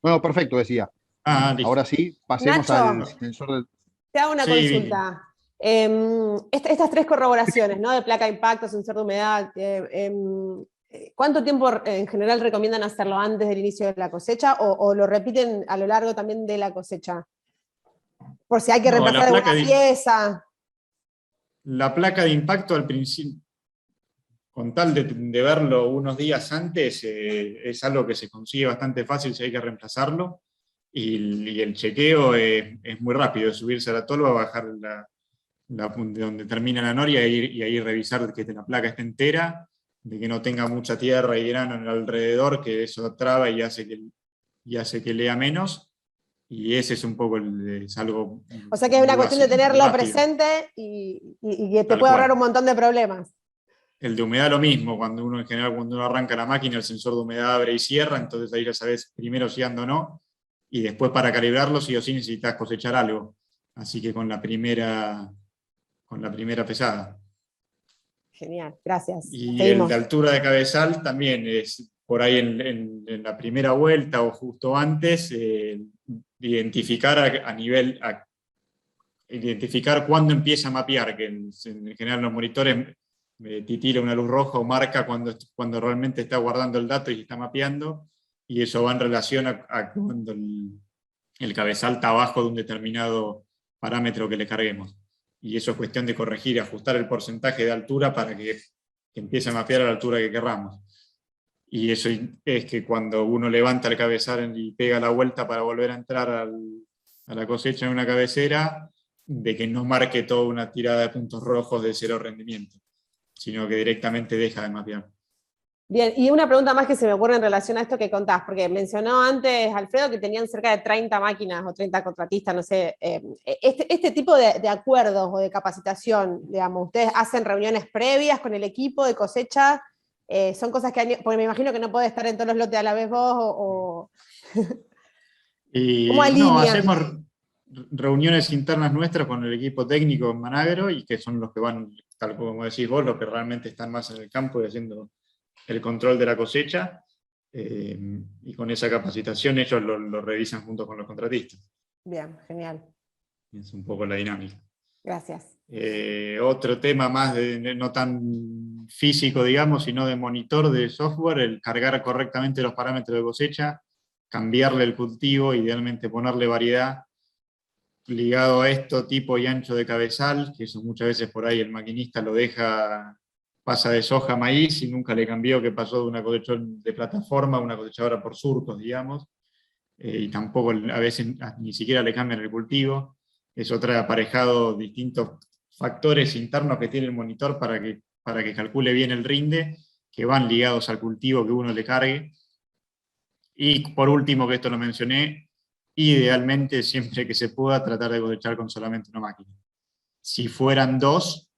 Bueno, perfecto, decía. Listo. Ahora sí, pasemos Nacho, al sensor del... te hago una Sí, consulta. Estas tres corroboraciones, ¿no? De placa de impacto, sensor de humedad, ¿cuánto tiempo en general recomiendan hacerlo antes del inicio de la cosecha o lo repiten a lo largo también de la cosecha? Por si hay que reemplazar alguna pieza. La placa de impacto al principio, con tal de verlo unos días antes, es algo que se consigue bastante fácil si hay que reemplazarlo, y el chequeo es muy rápido, es subirse a la tolva, bajar de donde termina la noria y ahí revisar que la placa esté entera, de que no tenga mucha tierra y grano en el alrededor, que eso traba y hace que lea menos. Y ese es un poco es algo. O sea que es una cuestión de tenerlo rápido, presente y que te Tal puede cual. ahorrar un montón de problemas. El de humedad lo mismo, cuando uno arranca la máquina, el sensor de humedad abre y cierra, entonces ahí ya sabes primero si anda o no, y después para calibrarlo sí o sí necesitas cosechar algo. Así que con la primera pesada. Genial, gracias. Y Seguimos. el de altura de cabezal también es por ahí en la primera vuelta o justo antes, identificar identificar cuándo empieza a mapear, que en general los monitores titila una luz roja o marca cuando realmente está guardando el dato y está mapeando, y eso va en relación a cuando el cabezal está abajo de un determinado parámetro que le carguemos. Y eso es cuestión de corregir, ajustar el porcentaje de altura para que empiece a mapear a la altura que querramos. Y eso es que cuando uno levanta el cabezal y pega la vuelta para volver a entrar a la cosecha en una cabecera, de que no marque toda una tirada de puntos rojos de cero rendimiento, sino que directamente deja de mapear. Bien, y una pregunta más que se me ocurre en relación a esto que contás, porque mencionó antes Alfredo que tenían cerca de 30 máquinas o 30 contratistas, no sé, este tipo de acuerdos o de capacitación, digamos, ¿ustedes hacen reuniones previas con el equipo de cosecha? ¿Son cosas porque me imagino que no podés estar en todos los lotes a la vez vos o... ¿Cómo alinean? No, hacemos reuniones internas nuestras con el equipo técnico en Managro, y que son los que van, tal como decís vos, los que realmente están más en el campo y haciendo el control de la cosecha. y con esa capacitación ellos lo revisan junto con los contratistas. Bien, genial. Es un poco la dinámica. Gracias. Otro tema más no tan físico, digamos, sino de monitor de software, el cargar correctamente los parámetros de cosecha, cambiarle el cultivo, idealmente ponerle variedad, ligado a esto, tipo y ancho de cabezal, que eso muchas veces por ahí el maquinista lo deja, pasa de soja a maíz y nunca le cambió, que pasó de una cosechadora de plataforma a una cosechadora por surcos, digamos, y tampoco a veces ni siquiera le cambian el cultivo. Eso trae aparejado distintos factores internos que tiene el monitor para que calcule bien el rinde, que van ligados al cultivo que uno le cargue. Y por último, que esto lo mencioné, idealmente siempre que se pueda tratar de cosechar con solamente una máquina. Si fueran dos,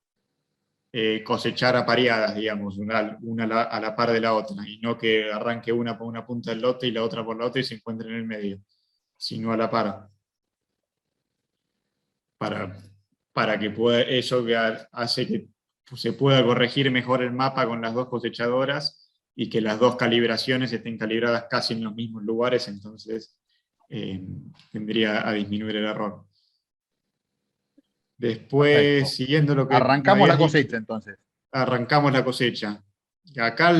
cosechar apareadas, digamos, una a la par de la otra, y no que arranque una por una punta del lote y la otra por la otra y se encuentren en el medio, sino a la par. Para que pueda, eso que hace que se pueda corregir mejor el mapa con las dos cosechadoras y que las dos calibraciones estén calibradas casi en los mismos lugares, entonces tendría a disminuir el error. Después, Perfecto. siguiendo lo que arrancamos la habías dicho, cosecha entonces. arrancamos la cosecha. Acá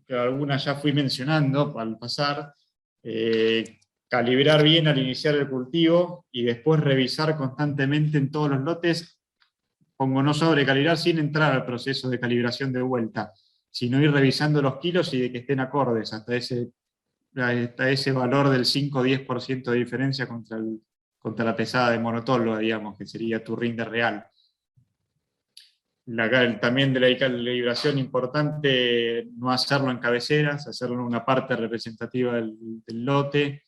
algunas ya fui mencionando al pasar, calibrar bien al iniciar el cultivo y después revisar constantemente en todos los lotes, pongo no sobrecalibrar sin entrar al proceso de calibración de vuelta, sino ir revisando los kilos y de que estén acordes hasta ese valor del 5 o 10% de diferencia contra la pesada de monotóloga, digamos, que sería tu rinde real. También de la calibración importante, no hacerlo en cabeceras, hacerlo en una parte representativa del lote,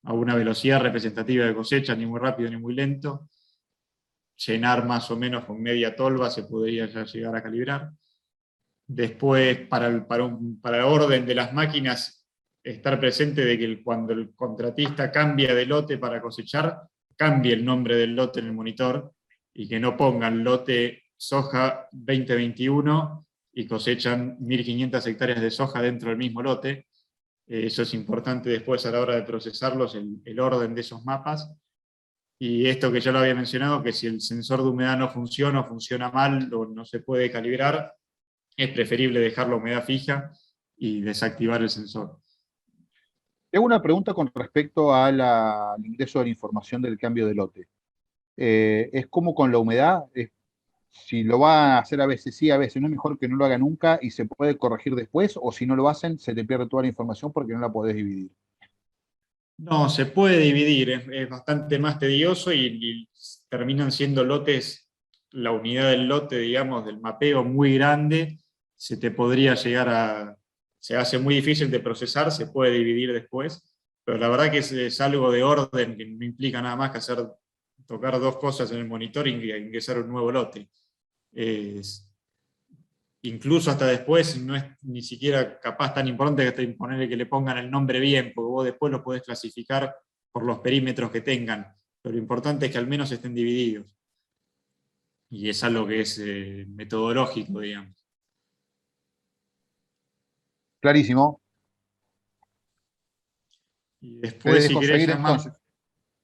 a una velocidad representativa de cosecha, ni muy rápido ni muy lento. Llenar más o menos con media tolva se podría ya llegar a calibrar. Después, para el orden de las máquinas, estar presente de que cuando el contratista cambia de lote para cosechar, cambie el nombre del lote en el monitor y que no pongan lote soja 2021 y cosechan 1.500 hectáreas de soja dentro del mismo lote. Eso es importante después a la hora de procesarlos, el orden de esos mapas. Y esto que ya lo había mencionado, que si el sensor de humedad no funciona o funciona mal o no se puede calibrar, es preferible dejar la humedad fija y desactivar el sensor. Tengo una pregunta con respecto al ingreso de la información del cambio de lote. ¿Es como con la humedad? Si lo va a hacer a veces sí, a veces no, es mejor que no lo haga nunca y se puede corregir después, o si no lo hacen, se te pierde toda la información porque no la podés dividir. No, se puede dividir, es bastante más tedioso y terminan siendo lotes, la unidad del lote, digamos, del mapeo muy grande, se hace muy difícil de procesar, se puede dividir después, pero la verdad que es algo de orden que no implica nada más que tocar dos cosas en el monitor e ingresar un nuevo lote. Incluso hasta después no es ni siquiera capaz tan importante que ponerle que le pongan el nombre bien, porque vos después lo podés clasificar por los perímetros que tengan, pero lo importante es que al menos estén divididos. Y es algo que es metodológico, digamos. Clarísimo. Y después, si querés seguir ya más entonces.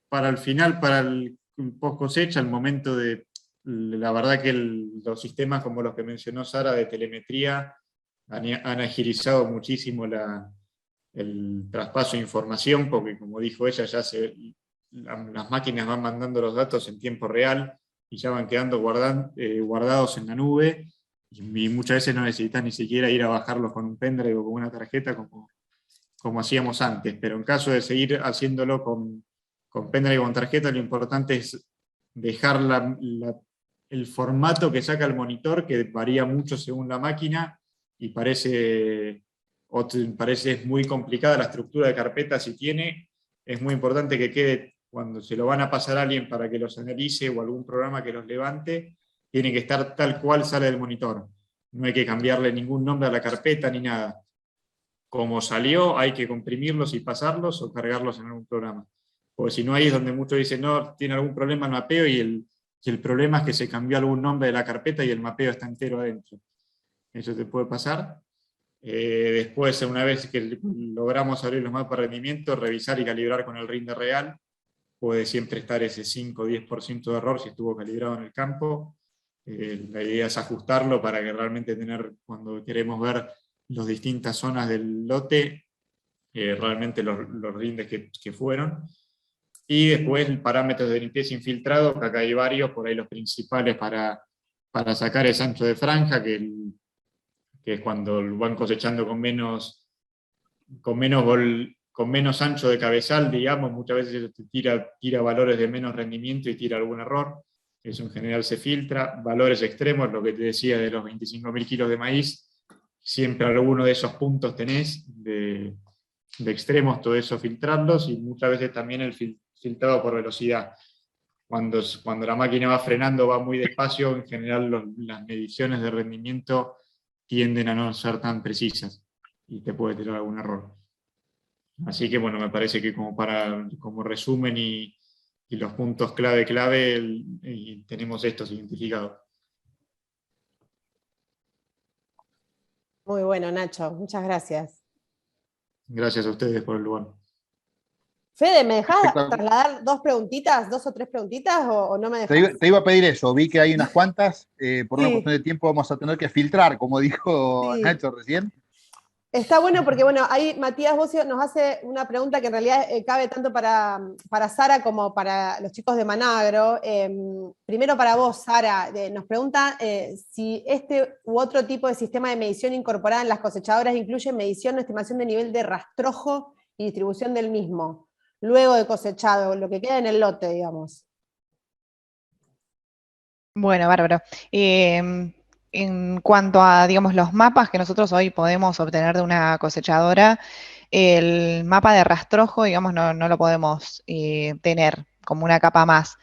para el final, para el post cosecha, el momento de... La verdad que los sistemas como los que mencionó Sara de telemetría han agilizado muchísimo el traspaso de información, porque como dijo ella, las máquinas van mandando los datos en tiempo real y ya van quedando guardados en la nube, y muchas veces no necesitas ni siquiera ir a bajarlos con un pendrive o con una tarjeta como hacíamos antes, pero en caso de seguir haciéndolo con pendrive o con tarjeta, lo importante es dejar el formato que saca el monitor, que varía mucho según la máquina, y parece muy complicada la estructura de carpeta si tiene. Es muy importante que quede, cuando se lo van a pasar a alguien para que los analice o algún programa que los levante, tiene que estar tal cual sale del monitor. No hay que cambiarle ningún nombre a la carpeta ni nada. Como salió, hay que comprimirlos y pasarlos o cargarlos en algún programa. Porque si no, ahí es donde muchos dicen, no, tiene algún problema el mapeo, y el problema es que se cambió algún nombre de la carpeta y el mapeo está entero adentro. Eso te puede pasar. Después, una vez que logramos abrir los mapas de rendimiento, revisar y calibrar con el rinde real. Puede siempre estar ese 5 o 10% de error si estuvo calibrado en el campo. La idea es ajustarlo para que realmente cuando queremos ver las distintas zonas del lote, realmente los rindes que fueron. Y después parámetros de limpieza infiltrado, que acá hay varios, por ahí los principales para sacar ese ancho de franja, que es cuando van cosechando con menos ancho de cabezal, digamos, muchas veces eso te tira valores de menos rendimiento y tira algún error. Eso en general se filtra. Valores extremos, lo que te decía de los 25.000 kilos de maíz, siempre alguno de esos puntos tenés de extremos, todo eso filtrarlos, y muchas veces también el filtrado por velocidad. Cuando la máquina va frenando, va muy despacio, en general las mediciones de rendimiento tienden a no ser tan precisas y te puede tirar algún error. Así que bueno, me parece que como resumen y los puntos clave, tenemos estos identificados. Muy bueno, Nacho, muchas gracias. Gracias a ustedes por el lugar. Fede, ¿me dejás trasladar dos o tres preguntitas o no me dejás? Te iba a pedir eso, vi que hay unas cuantas, por una Sí. cuestión de tiempo vamos a tener que filtrar, como dijo Sí. Nacho recién. Está bueno porque, bueno, ahí Matías Bocio nos hace una pregunta que en realidad cabe tanto para Sara como para los chicos de Managro. Primero para vos, Sara, nos pregunta si este u otro tipo de sistema de medición incorporada en las cosechadoras incluye medición o estimación de nivel de rastrojo y distribución del mismo, luego de cosechado, lo que queda en el lote, digamos. Bueno, bárbaro. En cuanto a, digamos, los mapas que nosotros hoy podemos obtener de una cosechadora, el mapa de rastrojo, digamos, no lo podemos tener como una capa más.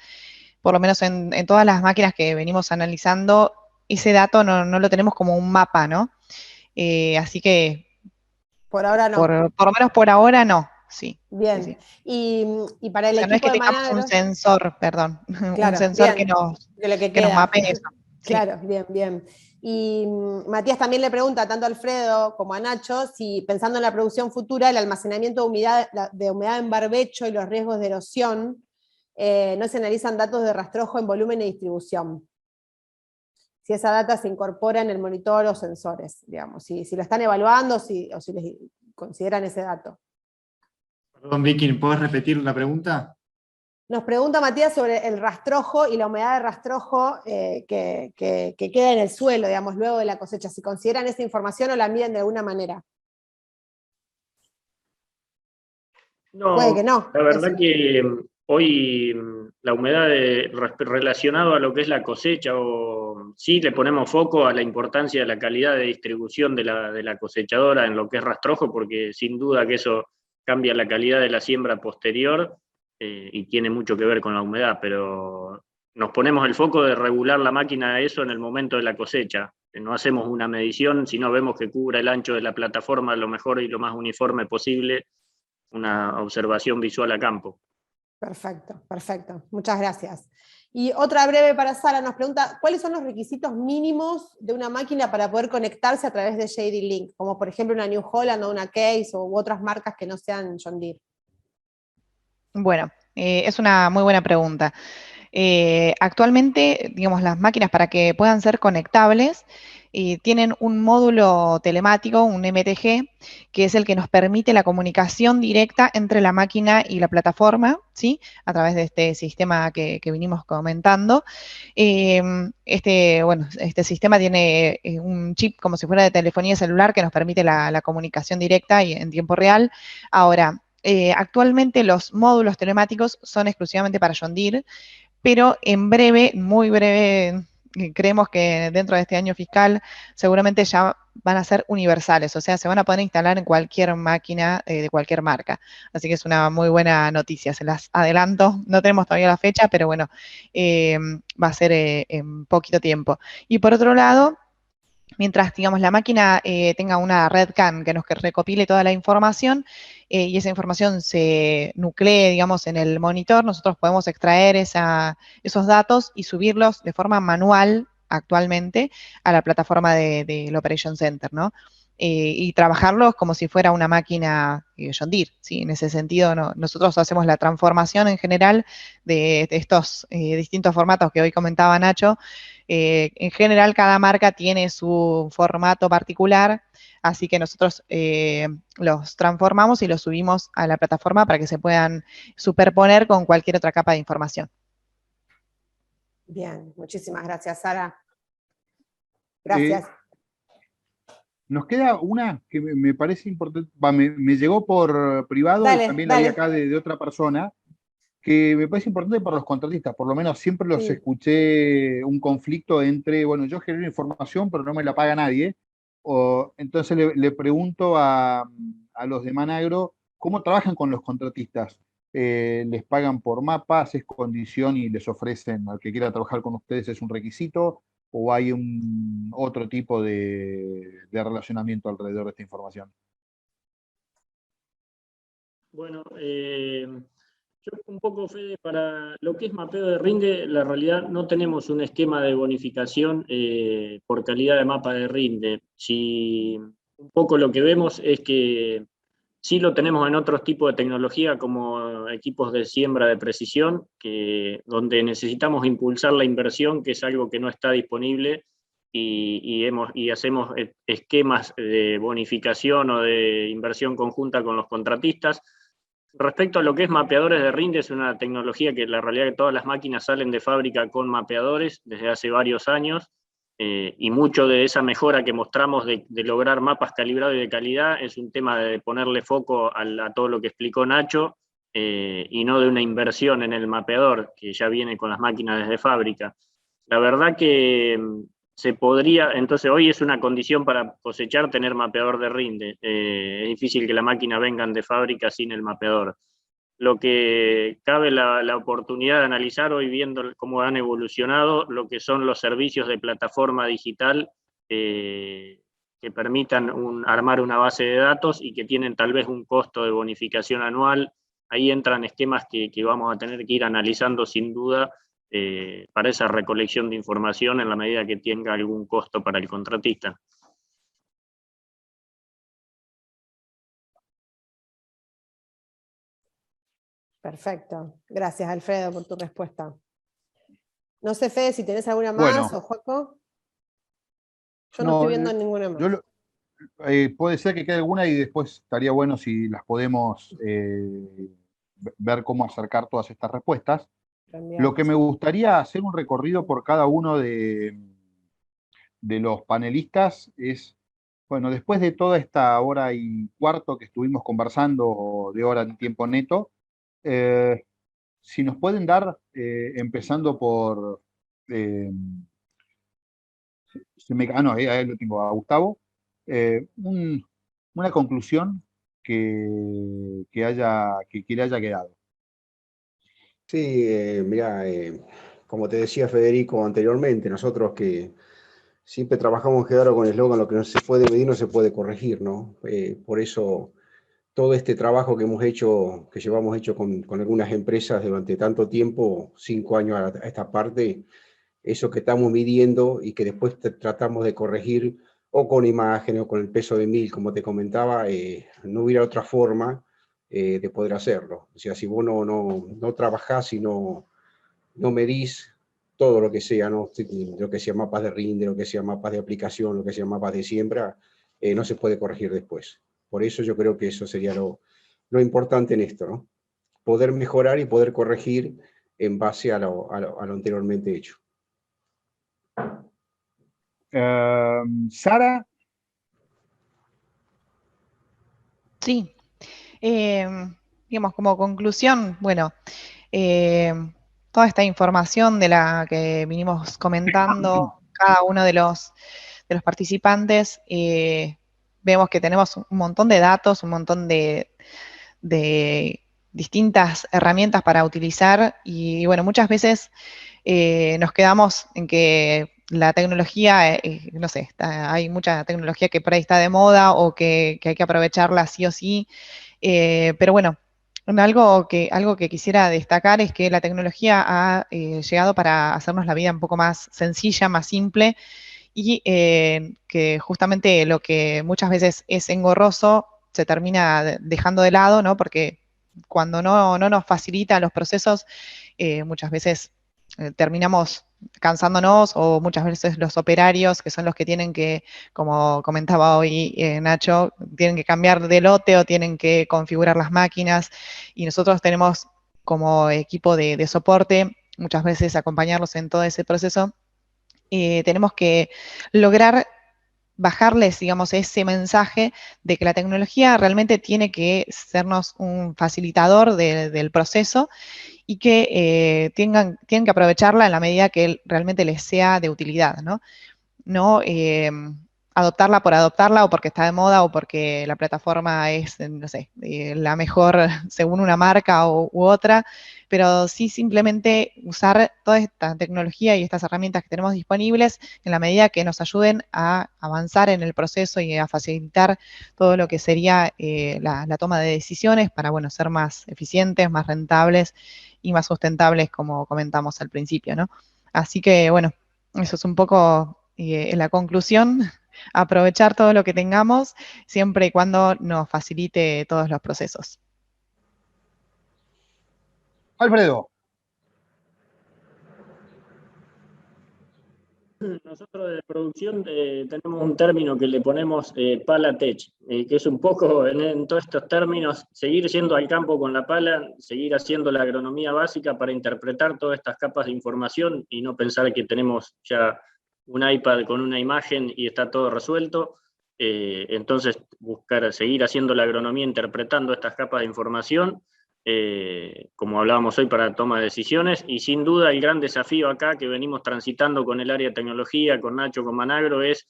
Por lo menos en todas las máquinas que venimos analizando, ese dato no lo tenemos como un mapa, ¿no? Así que... Por ahora no. Por lo menos por ahora no, sí. Bien. Sí. Y para el O sea, no es equipo que de tengamos Managro... un sensor, perdón, Claro, un sensor bien, de lo que que nos queda. mape eso. Claro, bien, bien. Y Matías también le pregunta tanto a Alfredo como a Nacho si, pensando en la producción futura, el almacenamiento de humedad en barbecho y los riesgos de erosión, no se analizan datos de rastrojo en volumen y distribución. Si esa data se incorpora en el monitor o sensores, digamos, si lo están evaluando o si les consideran ese dato. Perdón, Vicky, ¿puedes repetir la pregunta? Nos pregunta Matías sobre el rastrojo y la humedad de rastrojo que queda en el suelo, digamos, luego de la cosecha, si consideran esa información o la miden de alguna manera. No, puede que no. la verdad que hoy la humedad relacionado a lo que es la cosecha, sí le ponemos foco a la importancia de la calidad de distribución de la cosechadora en lo que es rastrojo, porque sin duda que eso cambia la calidad de la siembra posterior y tiene mucho que ver con la humedad, pero nos ponemos el foco de regular la máquina a eso en el momento de la cosecha. No hacemos una medición, sino vemos que cubra el ancho de la plataforma lo mejor y lo más uniforme posible, una observación visual a campo. Perfecto, perfecto. Muchas gracias. Y otra breve para Sara, nos pregunta, ¿cuáles son los requisitos mínimos de una máquina para poder conectarse a través de JD Link? Como por ejemplo una New Holland o una Case u otras marcas que no sean John Deere. Bueno, es una muy buena pregunta. Actualmente, digamos, las máquinas para que puedan ser conectables tienen un módulo telemático, un MTG, que es el que nos permite la comunicación directa entre la máquina y la plataforma, ¿sí? A través de este sistema que venimos comentando. Este sistema tiene un chip como si fuera de telefonía celular que nos permite la comunicación directa y en tiempo real. Ahora, actualmente los módulos telemáticos son exclusivamente para John Deere, pero en breve, muy breve, creemos que dentro de este año fiscal seguramente ya van a ser universales, o sea, se van a poder instalar en cualquier máquina de cualquier marca. Así que es una muy buena noticia, se las adelanto, no tenemos todavía la fecha, pero bueno, va a ser en poquito tiempo. Y por otro lado, mientras, digamos, la máquina tenga una red CAN que nos recopile toda la información y esa información se nuclee, digamos, en el monitor, nosotros podemos extraer esos datos y subirlos de forma manual actualmente a la plataforma del Operation Center, ¿no? y trabajarlos como si fuera una máquina John Deere, ¿sí? En ese sentido, nosotros hacemos la transformación en general de estos distintos formatos que hoy comentaba Nacho. En general, cada marca tiene su formato particular, así que nosotros los transformamos y los subimos a la plataforma para que se puedan superponer con cualquier otra capa de información. Bien, muchísimas gracias, Sara. Gracias. Nos queda una que me parece importante, me llegó por privado Dale, y también dale. la vi acá de otra persona, que me parece importante para los contratistas, por lo menos siempre los escuché un conflicto entre, bueno, yo genero información pero no me la paga nadie, entonces le pregunto a los de Managro, ¿cómo trabajan con los contratistas? ¿Les pagan por mapas, es condición y les ofrecen al que quiera trabajar con ustedes es un requisito? ¿O hay otro tipo de relacionamiento alrededor de esta información? Bueno, yo un poco, Fede, para lo que es mapeo de rinde, la realidad no tenemos un esquema de bonificación por calidad de mapa de rinde. Si un poco lo que vemos es que sí lo tenemos en otros tipos de tecnología, como equipos de siembra de precisión, donde necesitamos impulsar la inversión, que es algo que no está disponible, y hacemos esquemas de bonificación o de inversión conjunta con los contratistas. Respecto a lo que es mapeadores de rinde, es una tecnología que la realidad es que todas las máquinas salen de fábrica con mapeadores desde hace varios años, y mucho de esa mejora que mostramos de lograr mapas calibrados y de calidad es un tema de ponerle foco a todo lo que explicó Nacho, y no de una inversión en el mapeador que ya viene con las máquinas desde fábrica. La verdad que se podría, entonces hoy es una condición para cosechar tener mapeador de rinde. Es difícil que la máquina vengan de fábrica sin el mapeador. Lo que cabe la oportunidad de analizar hoy, viendo cómo han evolucionado lo que son los servicios de plataforma digital que permitan armar una base de datos y que tienen tal vez un costo de bonificación anual. Ahí entran esquemas que vamos a tener que ir analizando sin duda para esa recolección de información en la medida que tenga algún costo para el contratista. Perfecto. Gracias, Alfredo, por tu respuesta. No sé, Fede, si tenés alguna más, Bueno, o Joaco. Yo no estoy viendo ninguna más. Puede ser que quede alguna y después estaría bueno si las podemos ver cómo acercar todas estas respuestas. Lo que me gustaría hacer un recorrido por cada uno de los panelistas es, bueno, después de toda esta hora y cuarto que estuvimos conversando, de hora en tiempo neto, si nos pueden dar, empezando por... ahí lo tengo, a Gustavo, una conclusión que le haya quedado. Sí, mira, como te decía Federico anteriormente, nosotros que siempre trabajamos, claro, con el eslogan, lo que no se puede medir no se puede corregir, ¿no? Por eso todo este trabajo que hemos hecho, que llevamos hecho con algunas empresas durante tanto tiempo, 5 años a esta parte, eso que estamos midiendo y que después tratamos de corregir o con imágenes o con el peso de 1000, como te comentaba, no hubiera otra forma de poder hacerlo. O sea, si vos no trabajás y no medís todo lo que sea, ¿no? Lo que sea mapas de rinde, lo que sea mapas de aplicación, lo que sea mapas de siembra, no se puede corregir después. Por eso yo creo que eso sería lo importante en esto, ¿no? Poder mejorar y poder corregir en base a lo anteriormente hecho. Sara. Sí. Digamos, como conclusión, bueno, toda esta información de la que vinimos comentando cada uno de los participantes, vemos que tenemos un montón de datos, un montón de distintas herramientas para utilizar y bueno, muchas veces nos quedamos en que la tecnología, no sé, hay mucha tecnología que por ahí está de moda o que hay que aprovecharla sí o sí, pero bueno, algo que quisiera destacar es que la tecnología ha llegado para hacernos la vida un poco más sencilla, más simple, y que justamente lo que muchas veces es engorroso se termina dejando de lado, ¿no? Porque cuando no nos facilita los procesos, muchas veces terminamos cansándonos, o muchas veces los operarios, que son los que tienen que, como comentaba hoy Nacho, tienen que cambiar de lote o tienen que configurar las máquinas, y nosotros tenemos como equipo de soporte muchas veces acompañarlos en todo ese proceso. Tenemos que lograr bajarles, digamos, ese mensaje de que la tecnología realmente tiene que sernos un facilitador del proceso, y que tienen que aprovecharla en la medida que realmente les sea de utilidad, ¿no? No adoptarla por adoptarla, o porque está de moda, o porque la plataforma es, no sé, la mejor según una marca u otra, pero sí simplemente usar toda esta tecnología y estas herramientas que tenemos disponibles en la medida que nos ayuden a avanzar en el proceso y a facilitar todo lo que sería la toma de decisiones para, bueno, ser más eficientes, más rentables y más sustentables, como comentamos al principio, ¿no? Así que, bueno, eso es un poco la conclusión: aprovechar todo lo que tengamos, siempre y cuando nos facilite todos los procesos. Alfredo. Nosotros de producción tenemos un término que le ponemos pala tech, que es un poco en todos estos términos seguir yendo al campo con la pala, seguir haciendo la agronomía básica para interpretar todas estas capas de información y no pensar que tenemos ya un iPad con una imagen y está todo resuelto. Entonces seguir haciendo la agronomía interpretando estas capas de información, como hablábamos hoy, para la toma de decisiones. Y sin duda el gran desafío acá que venimos transitando con el área de tecnología, con Nacho, con Managro, es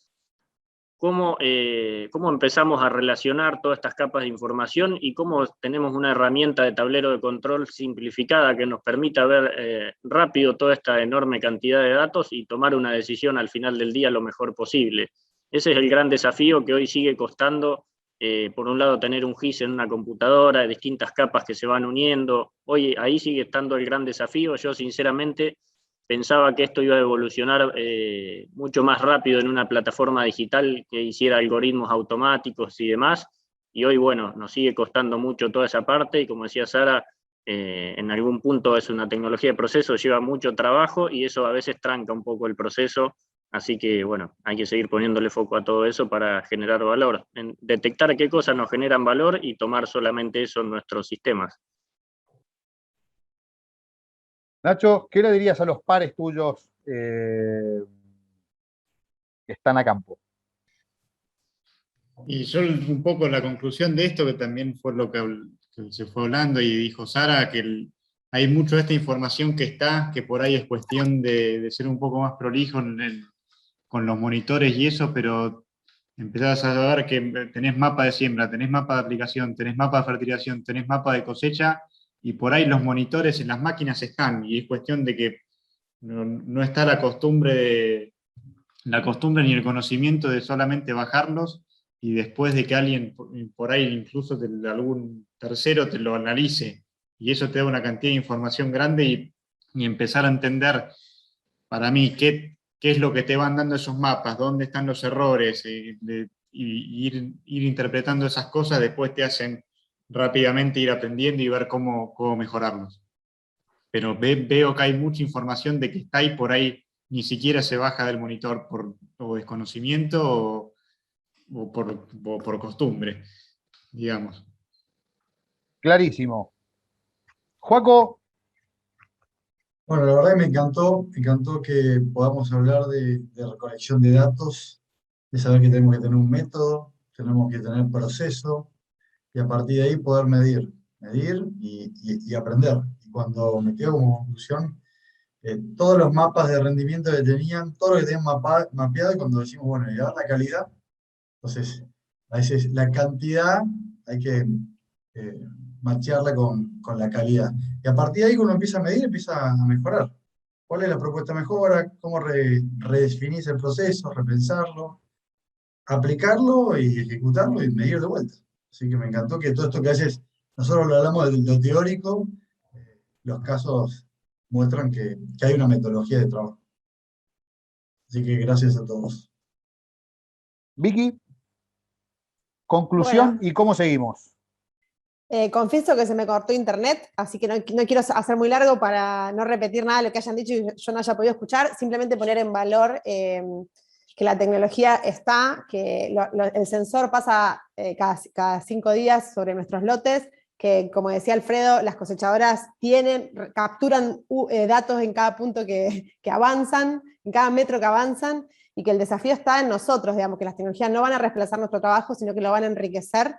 cómo empezamos a relacionar todas estas capas de información y cómo tenemos una herramienta de tablero de control simplificada que nos permita ver rápido toda esta enorme cantidad de datos y tomar una decisión al final del día lo mejor posible. Ese es el gran desafío que hoy sigue costando. Por un lado, tener un GIS en una computadora, distintas capas que se van uniendo. Hoy ahí sigue estando el gran desafío. Yo sinceramente pensaba que esto iba a evolucionar mucho más rápido en una plataforma digital que hiciera algoritmos automáticos y demás. Y hoy, bueno, nos sigue costando mucho toda esa parte. Y como decía Sara, en algún punto es una tecnología de proceso, lleva mucho trabajo y eso a veces tranca un poco el proceso. Así que, bueno, hay que seguir poniéndole foco a todo eso para generar valor, detectar qué cosas nos generan valor y tomar solamente eso en nuestros sistemas. Nacho, ¿qué le dirías a los pares tuyos que están a campo? Y yo un poco la conclusión de esto, que también fue lo que se fue hablando y dijo Sara, que hay mucho de esta información que está, que por ahí es cuestión de ser un poco más prolijo con los monitores y eso, pero empezás a ver que tenés mapa de siembra, tenés mapa de aplicación, tenés mapa de fertilización, tenés mapa de cosecha, y por ahí los monitores en las máquinas están, y es cuestión de que no está la costumbre ni el conocimiento de solamente bajarlos, y después de que alguien, por ahí incluso algún tercero, te lo analice, y eso te da una cantidad de información grande, y empezar a entender, para mí, qué es lo que te van dando esos mapas, dónde están los errores, y ir interpretando esas cosas, después te hacen rápidamente ir aprendiendo y ver cómo mejorarlos. Pero veo que hay mucha información de que está ahí, por ahí ni siquiera se baja del monitor por desconocimiento o por costumbre, digamos. Clarísimo. Joaco. Bueno, la verdad que me encantó que podamos hablar de recolección de datos, de saber que tenemos que tener un método, tenemos que tener proceso, y a partir de ahí poder medir y aprender. Y cuando me quedo como conclusión, todos los mapas de rendimiento que tenían, todo lo que tenían mapeado, y cuando decimos, bueno, y ahora la calidad, entonces, a veces la cantidad hay que machearla con la calidad. Y a partir de ahí, cuando uno empieza a medir, empieza a mejorar. ¿Cuál es la propuesta mejora? ¿Cómo redefinís el proceso, repensarlo, aplicarlo y ejecutarlo y medir de vuelta? Así que me encantó que todo esto que haces, nosotros lo hablamos de lo teórico, los casos muestran que hay una metodología de trabajo. Así que gracias a todos. Vicky, conclusión Bueno. y cómo seguimos. Confieso que se me cortó internet, así que no quiero hacer muy largo para no repetir nada de lo que hayan dicho y yo no haya podido escuchar, simplemente poner en valor que la tecnología está, que el sensor pasa cada 5 días sobre nuestros lotes, que como decía Alfredo, las cosechadoras capturan datos en cada punto que avanzan, en cada metro que avanzan, y que el desafío está en nosotros, digamos, que las tecnologías no van a reemplazar nuestro trabajo, sino que lo van a enriquecer.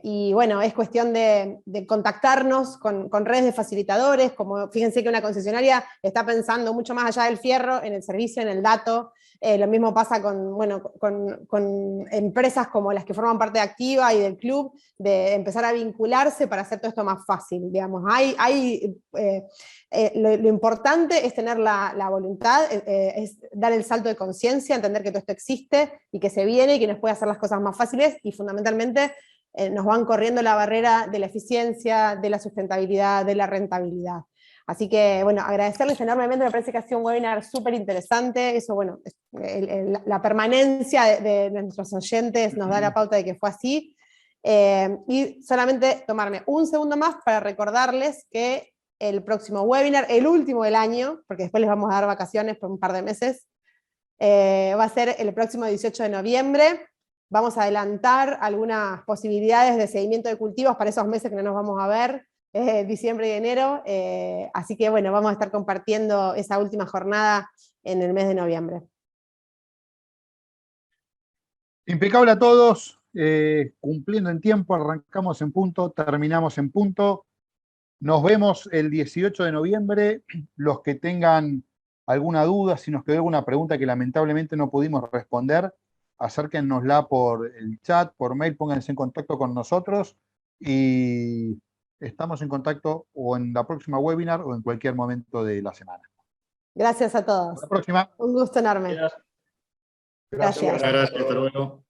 Y bueno, es cuestión de contactarnos con redes de facilitadores, como fíjense que una concesionaria está pensando mucho más allá del fierro, en el servicio, en el dato. Lo mismo pasa con empresas como las que forman parte de Activa y del club, de empezar a vincularse para hacer todo esto más fácil, digamos. Lo importante es tener la voluntad, es dar el salto de conciencia, entender que todo esto existe y que se viene y que nos puede hacer las cosas más fáciles, y fundamentalmente nos van corriendo la barrera de la eficiencia, de la sustentabilidad, de la rentabilidad. Así que, bueno, agradecerles enormemente, me parece que ha sido un webinar súper interesante. Eso, bueno, la permanencia de nuestros oyentes nos da la pauta de que fue así. Y solamente tomarme un segundo más para recordarles que el próximo webinar, el último del año, porque después les vamos a dar vacaciones por un par de meses, va a ser el próximo 18 de noviembre. Vamos a adelantar algunas posibilidades de seguimiento de cultivos para esos meses que no nos vamos a ver, diciembre y enero. Así que bueno, vamos a estar compartiendo esa última jornada en el mes de noviembre. Impecable a todos, cumpliendo en tiempo, arrancamos en punto, terminamos en punto. Nos vemos el 18 de noviembre. Los que tengan alguna duda, si nos quedó alguna pregunta que lamentablemente no pudimos responder, acérquennosla por el chat, por mail, pónganse en contacto con nosotros y estamos en contacto o en la próxima webinar o en cualquier momento de la semana. Gracias a todos. Hasta la próxima. Un gusto enorme. Gracias. Gracias. Muchas gracias, hasta luego.